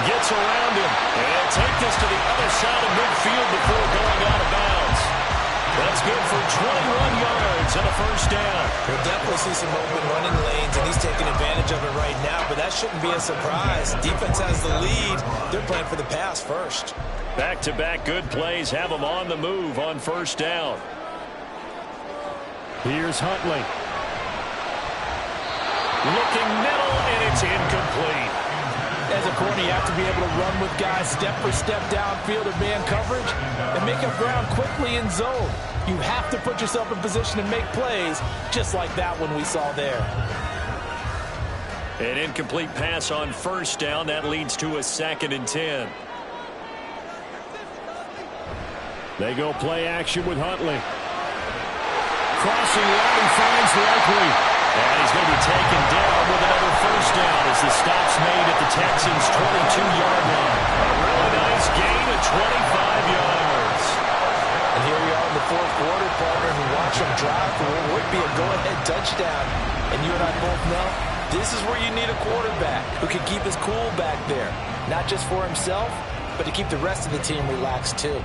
gets around him and take this to the other side of midfield before going out of bounds. That's good for 21 yards and a first down. We'll definitely see some open running lanes, and he's taking advantage of it right now, but that shouldn't be a surprise. Defense has the lead. They're playing for the pass first. Back-to-back good plays have them on the move on first down. Here's Huntley. Looking middle, and it's incomplete. As a corner, you have to be able to run with guys step for step downfield in man coverage and make up ground quickly in zone. You have to put yourself in position to make plays, just like that one we saw there. An incomplete pass on first down. That leads to a 2nd and 10. They go play action with Huntley. Crossing right and finds Likely. And he's going to be taken down with another first down as the stop's made at the Texans' 22-yard line. A really nice gain of 25 yards. And here we are in the fourth quarter, partner, and watch them drive for what would be a go-ahead touchdown. And you and I both know this is where you need a quarterback who can keep his cool back there. Not just for himself, but to keep the rest of the team relaxed too.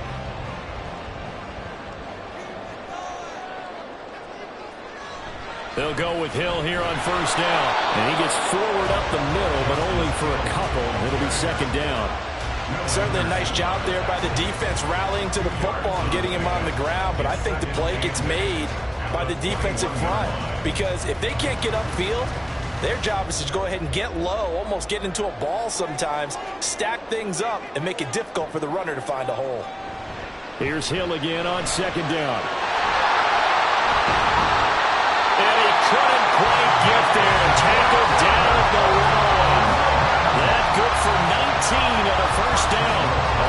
They'll go with Hill here on first down. And he gets forward up the middle, but only for a couple. It'll be 2nd down. Certainly a nice job there by the defense rallying to the football and getting him on the ground. But I think the play gets made by the defensive front. Because if they can't get upfield, their job is to go ahead and get low, almost get into a ball sometimes, stack things up, and make it difficult for the runner to find a hole. Here's Hill again on 2nd down. And he couldn't quite get there. Tackled down at the 1. That good for 19 and a first down.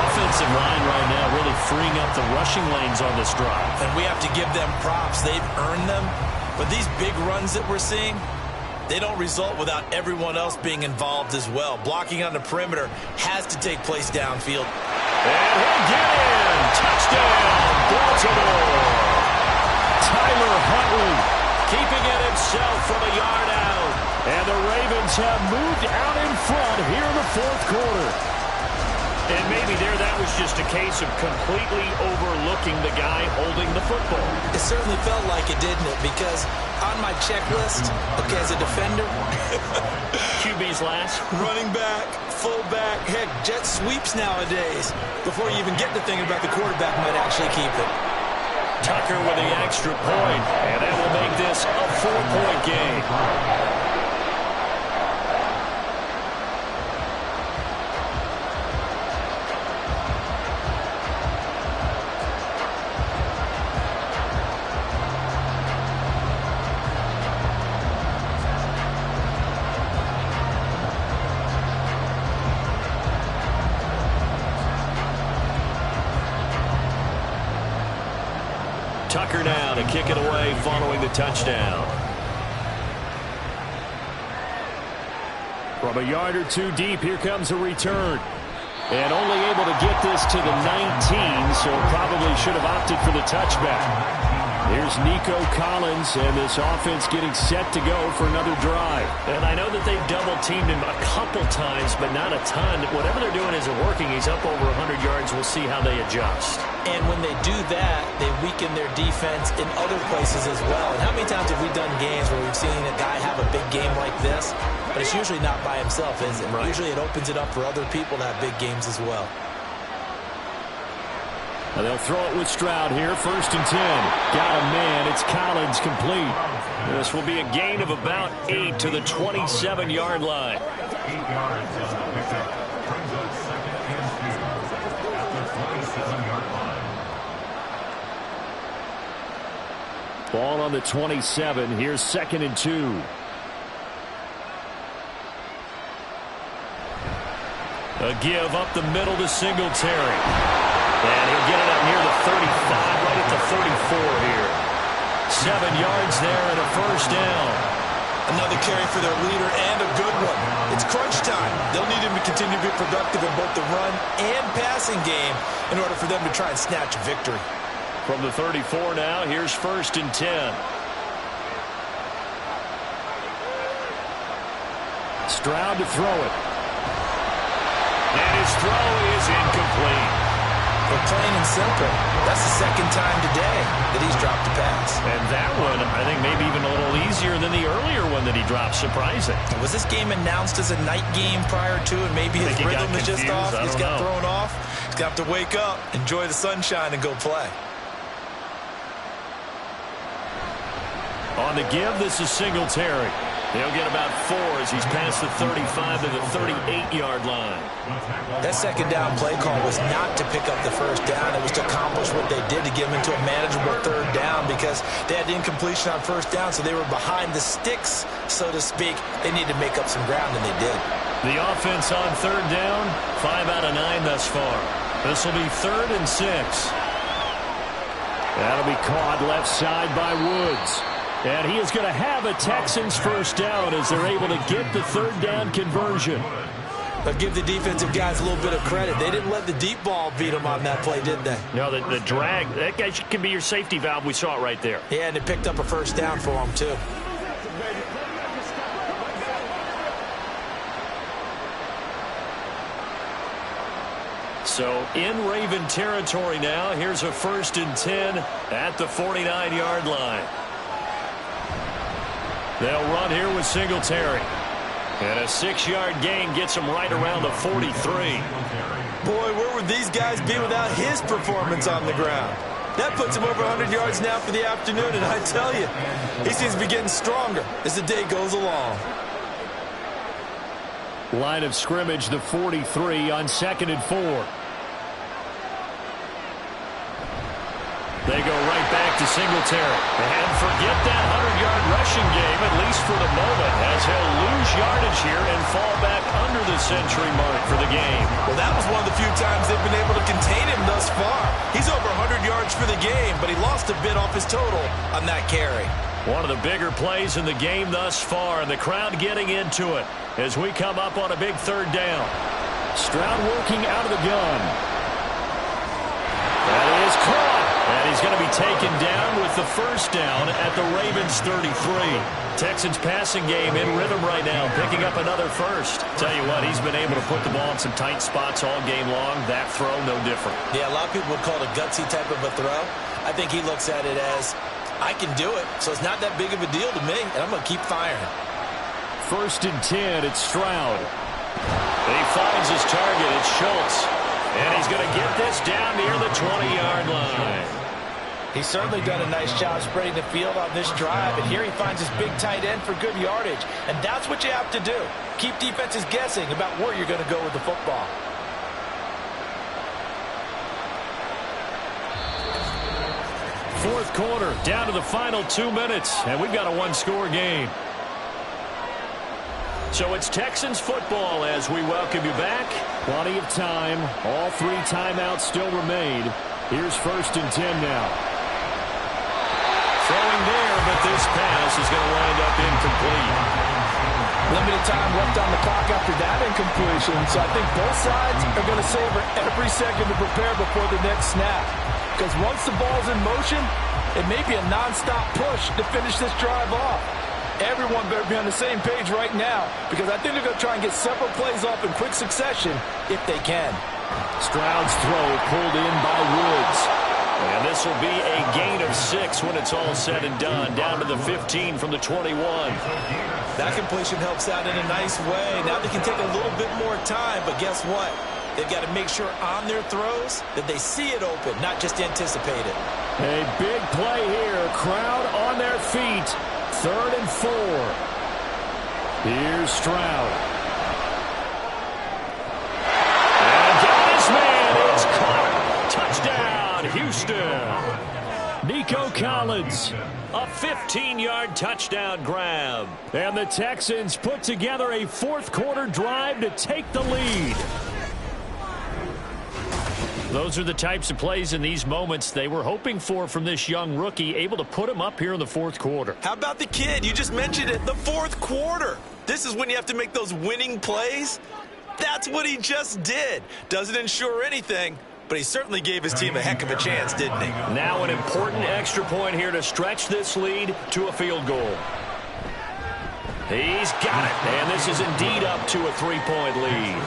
Offensive line right now really freeing up the rushing lanes on this drive. And we have to give them props. They've earned them. But these big runs that we're seeing, they don't result without everyone else being involved as well. Blocking on the perimeter has to take place downfield. And he'll get in. Touchdown, Baltimore. Tyler Huntley keeping it himself from a yard out. And the Ravens have moved out in front here in the fourth quarter. And maybe that was just a case of completely overlooking the guy holding the football. It certainly felt like it, didn't it? Because on my checklist, okay, as a defender, QB's last. running back, fullback, heck, jet sweeps nowadays. Before you even get to thinking about the quarterback might actually keep it. Tucker with the extra point, and that will make this a 4-point game. Tucker now to kick it away following the touchdown. From a yard or two deep, here comes a return. And only able to get this to the 19, so probably should have opted for the touchback. Here's Nico Collins, and this offense getting set to go for another drive. And I know that they've double-teamed him a couple times, but not a ton. Whatever they're doing isn't working. He's up over 100 yards. We'll see how they adjust. And when they do that, they weaken their defense in other places as well. And how many times have we done games where we've seen a guy have a big game like this, but it's usually not by himself, is it? Right. Usually it opens it up for other people to have big games as well. And they'll throw it with Stroud here, 1st and 10. Got a man, it's Collins complete. This will be a gain of about 8 to the 27-yard line. 8 yards is the pickup. Brings up 2nd and 2 at the 27-yard line. Ball on the 27. Here's 2nd and 2. A give up the middle to Singletary. And he'll get it up near the 35, right at the 34 here. 7 yards there and a first down. Another carry for their leader and a good one. It's crunch time. They'll need him to continue to be productive in both the run and passing game in order for them to try and snatch a victory. From the 34 now, here's 1st and 10. Stroud to throw it. And his throw is incomplete. But plain and simple, that's the 2nd time today that he's dropped a pass. And that one, I think, maybe even a little easier than the earlier one that he dropped. Surprising. Was this game announced as a night game prior to, and maybe his rhythm is just off? He's got thrown off. He's got to wake up, enjoy the sunshine, and go play. On the give, this is Singletary. He'll get about 4 as he's past the 35 to the 38-yard line. That second down play call was not to pick up the first down. It was to accomplish what they did, to get them into a manageable third down, because they had incompletion on first down, so they were behind the sticks, so to speak. They needed to make up some ground, and they did. The offense on third down, 5 out of 9 thus far. This will be 3rd and 6. That'll be caught left side by Woods. And he is going to have a Texans first down as they're able to get the third down conversion. But give the defensive guys a little bit of credit. They didn't let the deep ball beat them on that play, did they? No, the drag, that guy can be your safety valve. We saw it right there. Yeah, and it picked up a first down for them, too. So in Raven territory now, here's a 1st and 10 at the 49-yard line. They'll run here with Singletary. And a 6-yard gain gets them right around the 43. Boy, where would these guys be without his performance on the ground? That puts him over 100 yards now for the afternoon, and I tell you, he seems to be getting stronger as the day goes along. Line of scrimmage, the 43 on 2nd and 4. They go right back to Singletary. And forget that 100-yard rushing game, at least for the moment, as he'll lose yardage here and fall back under the century mark for the game. Well, that was one of the few times they've been able to contain him thus far. He's over 100 yards for the game, but he lost a bit off his total on that carry. One of the bigger plays in the game thus far, and the crowd getting into it as we come up on a big third down. Stroud working out of the gun. That is caught. And he's going to be taken down with the first down at the Ravens 33. Texans passing game in rhythm right now, picking up another first. Tell you what, he's been able to put the ball in some tight spots all game long. That throw, no different. Yeah, a lot of people would call it a gutsy type of a throw. I think he looks at it as, I can do it, so it's not that big of a deal to me, and I'm going to keep firing. 1st and 10, it's Stroud. And he finds his target, it's Schultz. And he's going to get this down near the 20-yard line. He's certainly done a nice job spreading the field on this drive, and here he finds his big tight end for good yardage. And that's what you have to do. Keep defenses guessing about where you're going to go with the football. Fourth quarter, down to the final 2 minutes, and we've got a one-score game. So it's Texans football as we welcome you back. Plenty of time. All 3 timeouts still remain. Here's 1st and 10 now. Throwing there, but this pass is going to wind up incomplete. Limited time left on the clock after that incompletion, so I think both sides are going to savor every second to prepare before the next snap. Because once the ball's in motion, it may be a nonstop push to finish this drive off. Everyone better be on the same page right now, because I think they're going to try and get several plays off in quick succession if they can. Stroud's throw pulled in by Woods. And this will be a gain of 6 when it's all said and done, down to the 15 from the 21. That completion helps out in a nice way. Now they can take a little bit more time, but guess what? They've got to make sure on their throws that they see it open, not just anticipate it. A big play here. Crowd on their feet. 3rd and 4. Here's Stroud. And got his man. It's caught. Touchdown, Houston. Nico Collins. A 15-yard touchdown grab. And the Texans put together a fourth-quarter drive to take the lead. Those are the types of plays in these moments they were hoping for from this young rookie, able to put him up here in the fourth quarter. How about the kid? You just mentioned it, the fourth quarter. This is when you have to make those winning plays. That's what he just did. Doesn't ensure anything, but he certainly gave his team a heck of a chance, didn't he? Now an important extra point here to stretch this lead to a field goal. He's got it, and this is indeed up to a 3-point lead.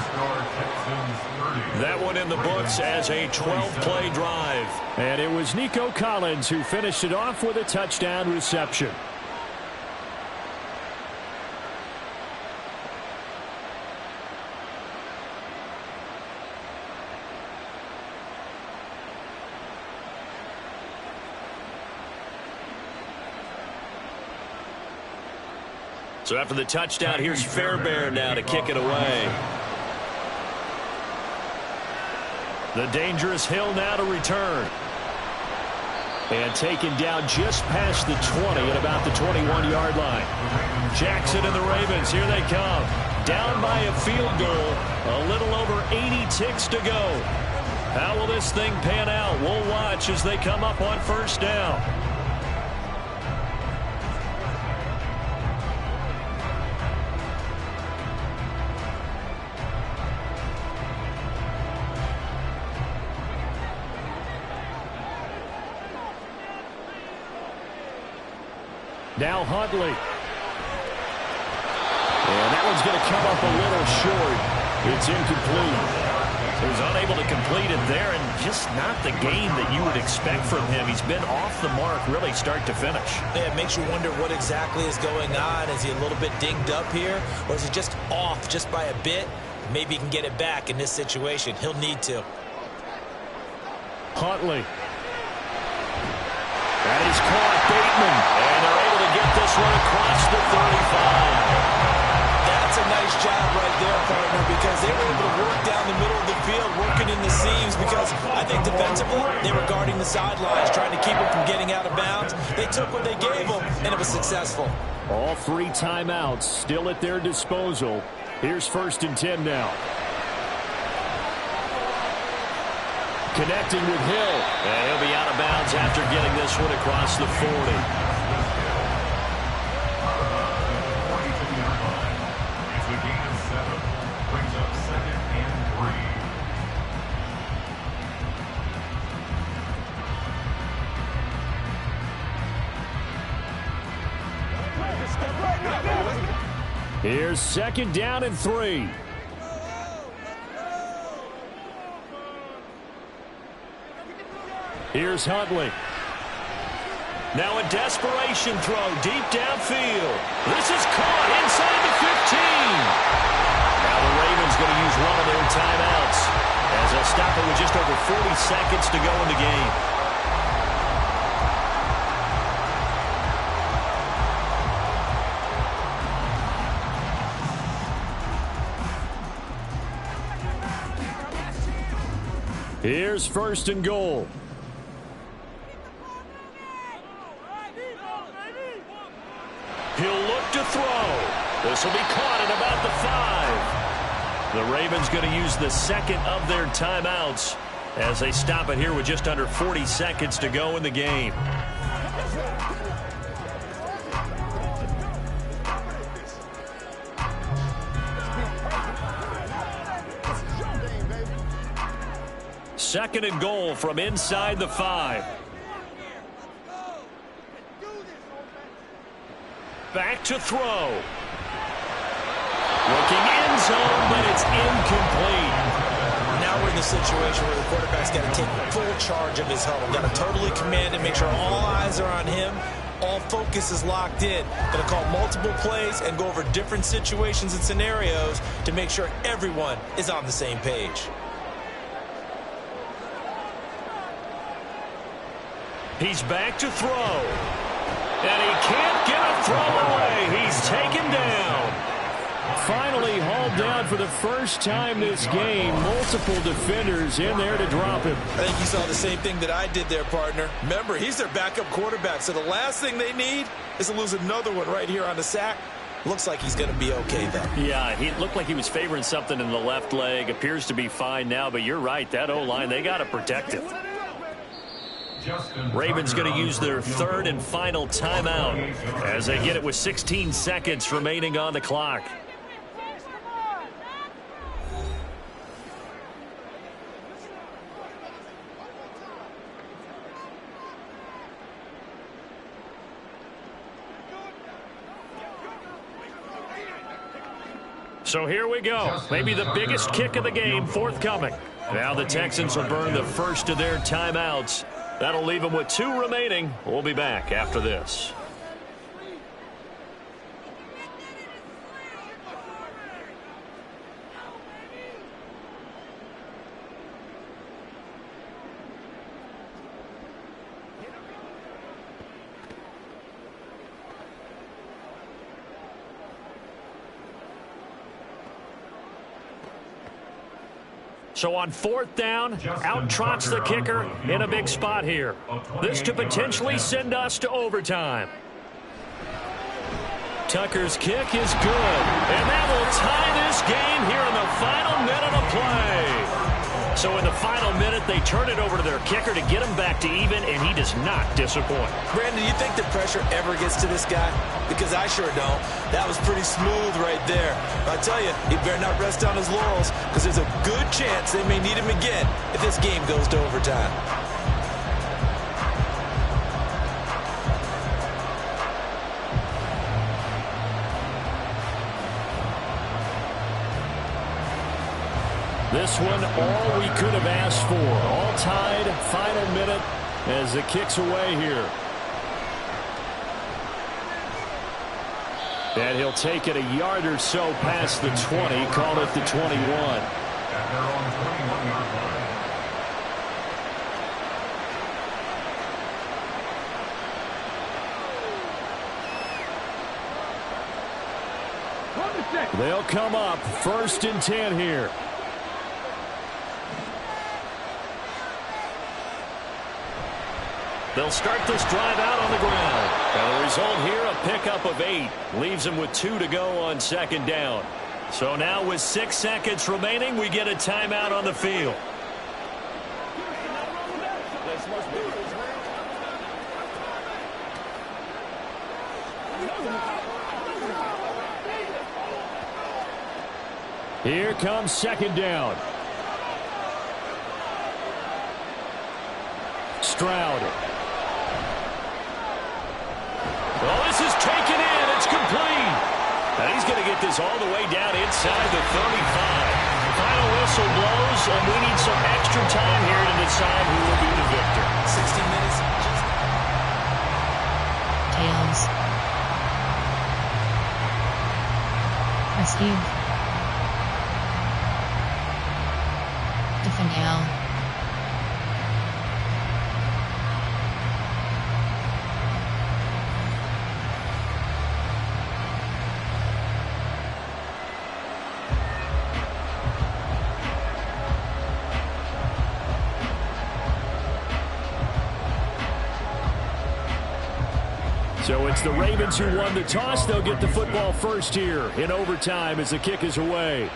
That one in the books as a 12-play drive. And it was Nico Collins who finished it off with a touchdown reception. So after the touchdown, here's Fairbairn now to kick it away. The dangerous Hill now to return. And taken down just past the 20 at about the 21-yard line. Jackson and the Ravens, here they come. Down by a field goal, a little over 80 ticks to go. How will this thing pan out? We'll watch as they come up on first down. Now Huntley. And that one's going to come up a little short. It's incomplete. So he's unable to complete it there, and just not the game that you would expect from him. He's been off the mark really start to finish. Yeah, it makes you wonder what exactly is going on. Is he a little bit dinged up here, or is he just off just by a bit? Maybe he can get it back in this situation. He'll need to. Huntley. That is caught. Bateman. And they're able to get this one across the 35. That's a nice job right there, partner, because they were able to work down the middle of the field, working in the seams, because I think defensively they were guarding the sidelines, trying to keep them from getting out of bounds. They took what they gave them, and it was successful. All 3 timeouts still at their disposal. Here's 1st and 10 now. Connecting with Hill. And he'll be out of bounds after getting this one across the 40. It's a gain of 7. Brings up 2nd and 3. Here's 2nd down and 3. Here's Huntley. Now a desperation throw deep downfield. This is caught inside the 15. Now the Ravens going to use one of their timeouts as they'll stop it with just over 40 seconds to go in the game. Here's 1st and goal. He'll look to throw. This will be caught at about the 5. The Ravens going to use the 2nd of their timeouts as they stop it here with just under 40 seconds to go in the game. Second and goal from inside the 5. Back to throw. Looking end zone, but it's incomplete. Now we're in the situation where the quarterback's got to take full charge of his huddle. Got to totally command it, make sure all eyes are on him. All focus is locked in. Got to call multiple plays and go over different situations and scenarios to make sure everyone is on the same page. He's back to throw. And he can't get a throw away. He's taken down. Finally hauled down for the first time this game. Multiple defenders in there to drop him. I think you saw the same thing that I did there, partner. Remember, he's their backup quarterback, so the last thing they need is to lose another one right here on the sack. Looks like he's going to be okay, though. Yeah, he looked like he was favoring something in the left leg. Appears to be fine now, but you're right. That O-line, they got to protect it. Ravens going to use their 3rd and final timeout as they get it with 16 seconds remaining on the clock. So here we go. Maybe the biggest kick of the game forthcoming. Now the Texans will burn the first of their timeouts. That'll leave them with 2 remaining. We'll be back after this. So on 4th down, out trots the kicker in a big spot here. This to potentially send us to overtime. Tucker's kick is good, and that will tie this game here in the final minute of play. So in the final minute, they turn it over to their kicker to get him back to even, and he does not disappoint. Brandon, do you think the pressure ever gets to this guy? Because I sure don't. That was pretty smooth right there. But I tell you, he better not rest on his laurels, because there's a good chance they may need him again if this game goes to overtime. This one, all we could have asked for. All tied, final minute as the kick's away here. And he'll take it a yard or so past the 20, call it the 21. At their own 21-yard line. They'll come up 1st and 10 here. They'll start this drive out on the ground. And the result here, a pickup of 8. Leaves them with 2 to go on 2nd down. So now with 6 seconds remaining, we get a timeout on the field. Here comes 2nd down. Stroud. Well, this is taken in. It's complete. And he's going to get this all the way down inside the 35. Final whistle blows, and we need some extra time here to decide who will be the victor. 60 minutes. Tails. Receive. Divisional. So it's the Ravens who won the toss. They'll get the football first here in overtime as the kick is away.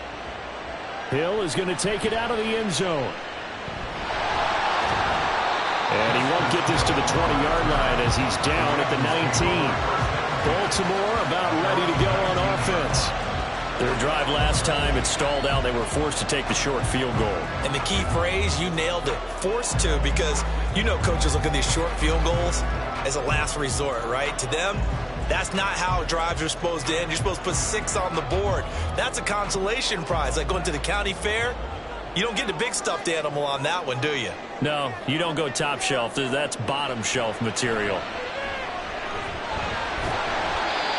Hill is going to take it out of the end zone. And he won't get this to the 20-yard line as he's down at the 19. Baltimore about ready to go on offense. Their drive last time, it stalled out. They were forced to take the short field goal. And the key phrase, you nailed it, forced to, because you know coaches look at these short field goals as a last resort, right? To them, that's not how drives are supposed to end. You're supposed to put 6 on the board. That's a consolation prize. Like going to the county fair, you don't get the big stuffed animal on that one, do you? No, you don't go top shelf. That's bottom shelf material.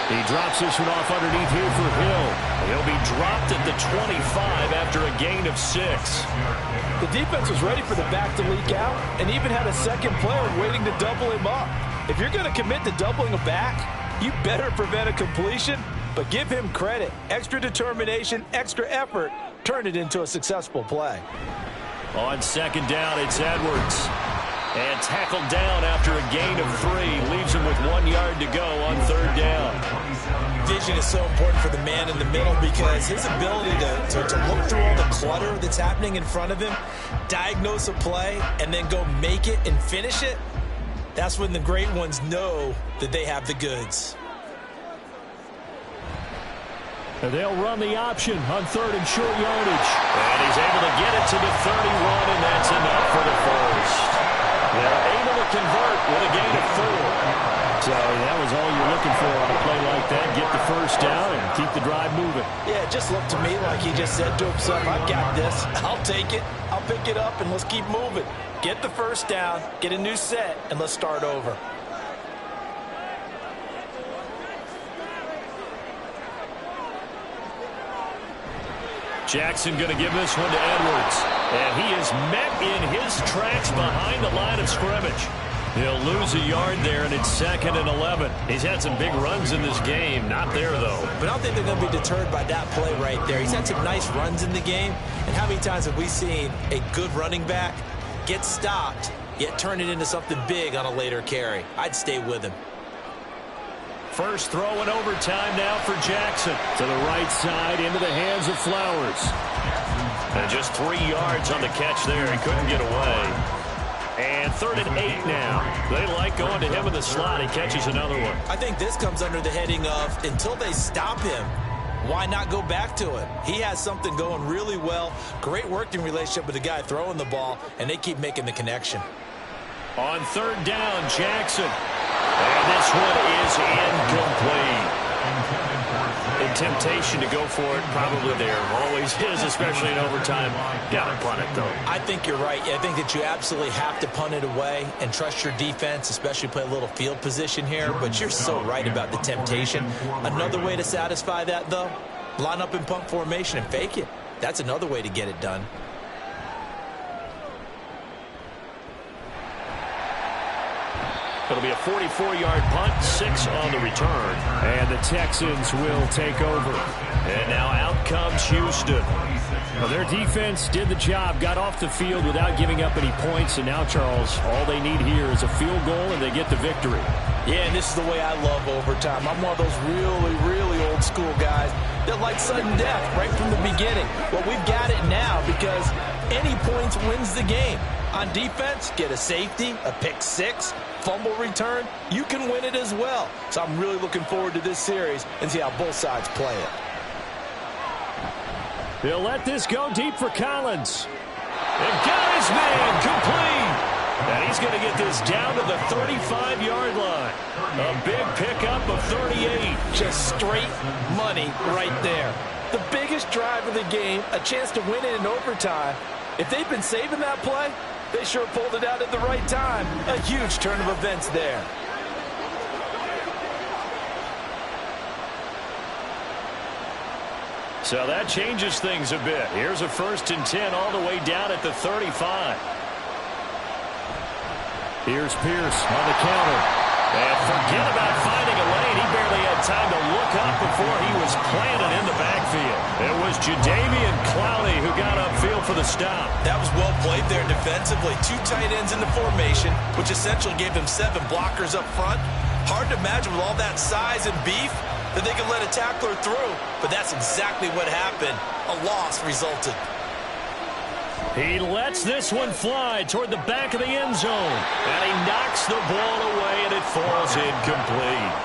He drops this one off underneath here for Hill. He'll be dropped at the 25 after a gain of 6. The defense was ready for the back to leak out and even had a second player waiting to double him up. If you're going to commit to doubling a back, you better prevent a completion, but give him credit. Extra determination, extra effort, turn it into a successful play. On 2nd down, it's Edwards. And tackled down after a gain of 3. Leaves him with 1 yard to go on 3rd down. Vision is so important for the man in the middle because his ability to look through all the clutter that's happening in front of him, diagnose a play, and then go make it and finish it, that's when the great ones know that they have the goods. And they'll run the option on 3rd and short yardage. And he's able to get it to the 31, and that's enough for the first. They're able to convert with a gain of 4. So that was all you're looking for on a play like that. Get the first down and keep the drive moving. Yeah, it just looked to me like he just said to himself, I've got this. I'll take it. I'll pick it up, and let's keep moving. Get the first down, get a new set, and let's start over. Jackson going to give this one to Edwards. And he is met in his tracks behind the line of scrimmage. He'll lose a yard there, and it's 2nd and 11. He's had some big runs in this game. Not there, though. But I don't think they're going to be deterred by that play right there. He's had some nice runs in the game. And how many times have we seen a good running back get stopped, yet turn it into something big on a later carry? I'd stay with him. First throw in overtime now for Jackson. To the right side, into the hands of Flowers. And just 3 yards on the catch there. He couldn't get away. And 3rd and 8 now. They like going to him in the slot. He catches another one. I think this comes under the heading of, until they stop him, why not go back to it? He has something going really well. Great working relationship with the guy throwing the ball, and they keep making the connection. On 3rd down, Jackson. And this one is incomplete. The temptation to go for it probably there. Always is, especially in overtime. Gotta punt it, though. I think you're right. I think that you absolutely have to punt it away and trust your defense, especially play a little field position here. But you're so right about the temptation. Another way to satisfy that, though, line up in punt formation and fake it. That's another way to get it done. It'll be a 44-yard punt, 6 on the return. And the Texans will take over. And now out comes Houston. Well, their defense did the job, got off the field without giving up any points. And now, Charles, all they need here is a field goal, and they get the victory. Yeah, and this is the way I love overtime. I'm one of those really, really old school guys that like sudden death right from the beginning. Well, we've got it now because any points wins the game. On defense, get a safety, a pick 6, fumble return, you can win it as well. So I'm really looking forward to this series and see how both sides play it. He'll let this go deep for Collins. And got his man complete. And he's going to get this down to the 35-yard line. A big pickup of 38. Just straight money right there. The biggest drive of the game, a chance to win it in overtime. If they've been saving that play, they sure pulled it out at the right time. A huge turn of events there. So that changes things a bit. Here's a 1st and 10 all the way down at the 35. Here's Pierce on the counter. And forget about finding a lane. He barely had time to look up before he was planted in the backfield. It was Jadeveon Clowney who got upfield for the stop. That was well played there defensively. 2 tight ends in the formation, which essentially gave him 7 blockers up front. Hard to imagine with all that size and beef that they could let a tackler through. But that's exactly what happened. A loss resulted. He lets this one fly toward the back of the end zone. And he knocks the ball away, and it falls incomplete.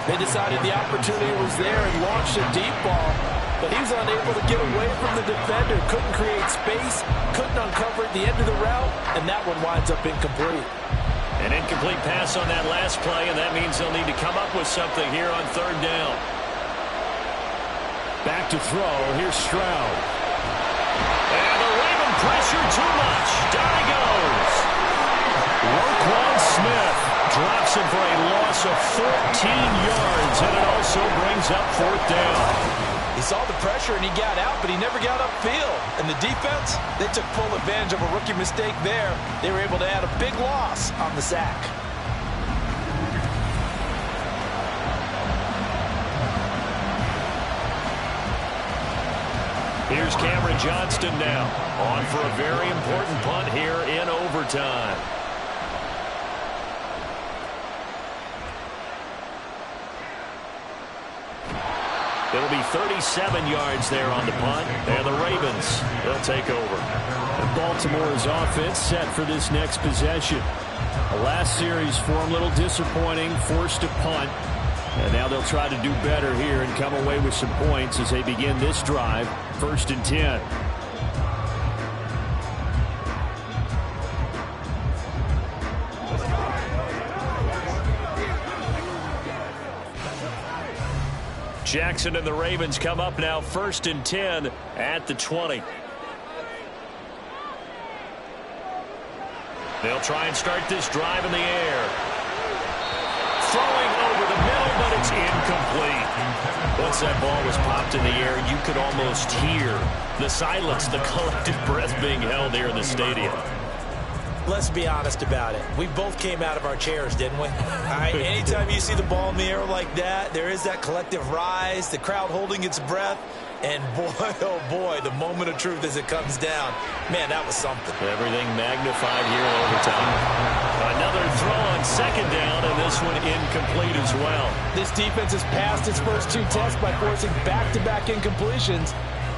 They decided the opportunity was there and launched a deep ball. But he was unable to get away from the defender. Couldn't create space. Couldn't uncover at the end of the route. And that one winds up incomplete. An incomplete pass on that last play, and that means they'll need to come up with something here on 3rd down. Back to throw. Here's Stroud. And the Raven pressure too much. Down he goes. Roquan Smith drops him for a loss of 14 yards, and it also brings up 4th down. He saw the pressure and he got out, but he never got upfield. And the defense, they took full advantage of a rookie mistake there. They were able to add a big loss on the sack. Here's Cameron Johnston now, on for a very important punt here in overtime. It'll be 37 yards there on the punt, and the Ravens, they'll take over. And Baltimore's offense set for this next possession. The last series for them, a little disappointing, forced to punt. And now they'll try to do better here and come away with some points as they begin this drive, 1st and 10. Jackson and the Ravens come up now, 1st and 10 at the 20. They'll try and start this drive in the air. Throwing over the middle, but it's incomplete. Once that ball was popped in the air, you could almost hear the silence, the collective breath being held here in the stadium. Let's be honest about it. We both came out of our chairs, didn't we? All right, anytime you see the ball in the air like that, there is that collective rise, the crowd holding its breath, and boy, oh boy, the moment of truth as it comes down. Man, that was something. Everything magnified here in overtime. Another throw on second down, and this one incomplete as well. This defense has passed its first 2 tests by forcing back-to-back incompletions.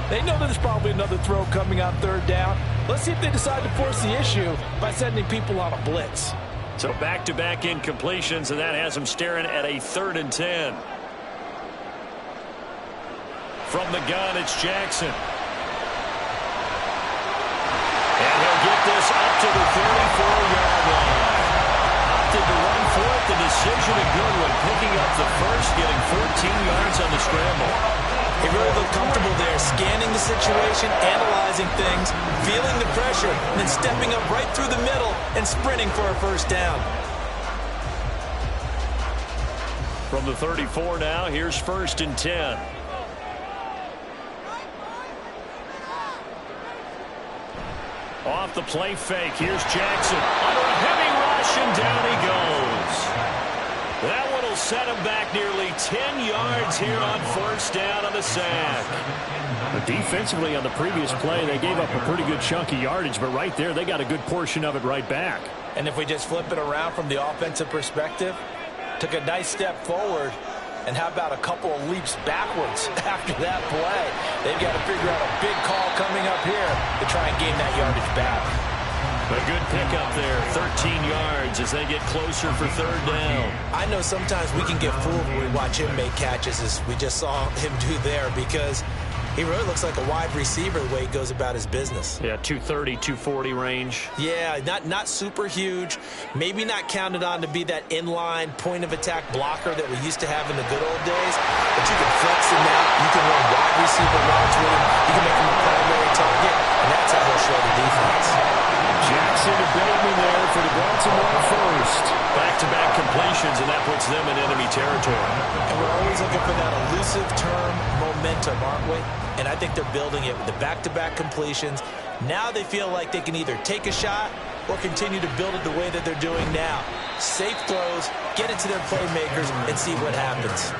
They know there's probably another throw coming on third down. Let's see if they decide to force the issue by sending people on a blitz. So back-to-back incompletions, and that has them staring at a 3rd and 10. From the gun, it's Jackson. And he'll get this up to the 34-yard line. Opted to run for it. The decision a good one. Picking up the first, getting 14 yards on the scramble. He really looked comfortable there, scanning the situation, analyzing things, feeling the pressure, and then stepping up right through the middle and sprinting for a first down. From the 34 now, here's 1st and 10. Off the play fake, here's Jackson. Under a heavy rush, and down he goes. That one will set him back nearly 10 yards here on 1st down on the sack. But defensively on the previous play, they gave up a pretty good chunk of yardage, but right there, they got a good portion of it right back. And if we just flip it around from the offensive perspective, took a nice step forward, and how about a couple of leaps backwards after that play? They've got to figure out a big call coming up here to try and gain that yardage back. A good pickup there, 13 yards as they get closer for 3rd down. I know sometimes we can get fooled when we watch him make catches, as we just saw him do there, because he really looks like a wide receiver the way he goes about his business. Yeah, 230, 240 range. Yeah, not super huge. Maybe not counted on to be that inline point-of-attack blocker that we used to have in the good old days. But you can flex him out. You can run wide receiver routes with him. You can make him a primary target, and that's how he'll show the defense. Jackson to Bateman there for the Baltimore first. Back-to-back completions, and that puts them in enemy territory. And we're always looking for that elusive term momentum, aren't we? And I think they're building it with the back-to-back completions. Now they feel like they can either take a shot or continue to build it the way that they're doing now. Safe throws, get it to their playmakers, and see what happens.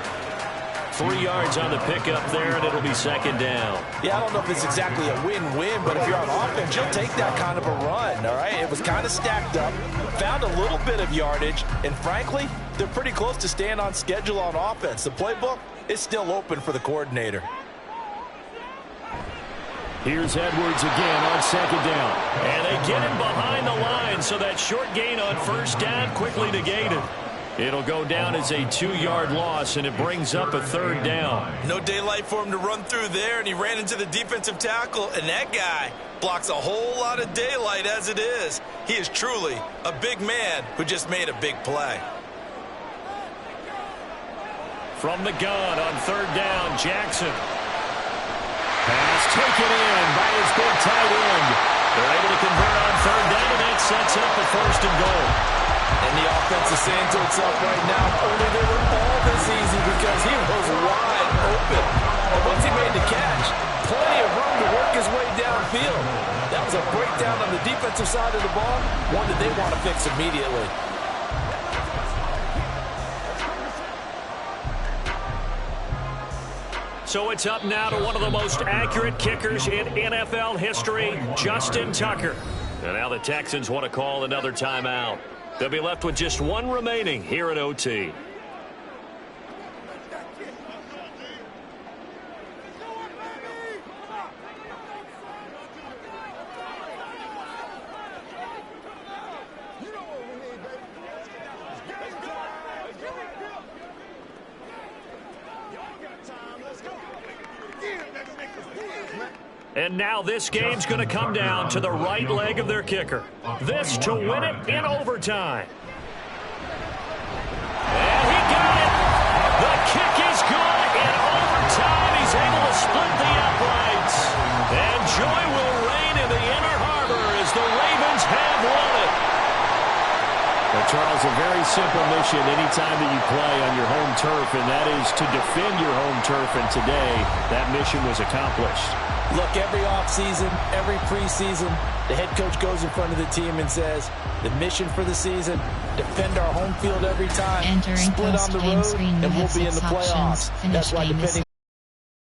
3 yards on the pickup there, and it'll be 2nd down. Yeah, I don't know if it's exactly a win-win, but if you're on offense, you'll take that kind of a run, all right? It was kind of stacked up, found a little bit of yardage, and frankly, they're pretty close to staying on schedule on offense. The playbook is still open for the coordinator. Here's Edwards again on 2nd down. And they get him behind the line, so that short gain on 1st down quickly negated. It'll go down as a 2-yard loss, and it brings up a 3rd down. No daylight for him to run through there, and he ran into the defensive tackle, and that guy blocks a whole lot of daylight as it is. He is truly a big man who just made a big play. From the gun on 3rd down, Jackson. Pass taken in by his big tight end. They're able to convert on 3rd down, and that sets up a 1st and goal. And the offense is saying to itself right now, only they were all this easy because he was wide open. And once he made the catch, plenty of room to work his way downfield. That was a breakdown on the defensive side of the ball, one that they want to fix immediately. So it's up now to one of the most accurate kickers in NFL history, Justin Tucker. And now the Texans want to call another timeout. They'll be left with just one remaining here at OT. And now this game's going to come down to the right leg of their kicker. This to win it in overtime. And he got it. The kick is good. In overtime, he's able to split the uprights. And joy will reign in the Inner Harbor as the Ravens have won it. Well, Charles, a very simple mission anytime that you play on your home turf, and that is to defend your home turf. And today, that mission was accomplished. Look, every offseason, every preseason, the head coach goes in front of the team and says, the mission for the season, defend our home field every time, split on the road, and we'll be in the playoffs. That's why defending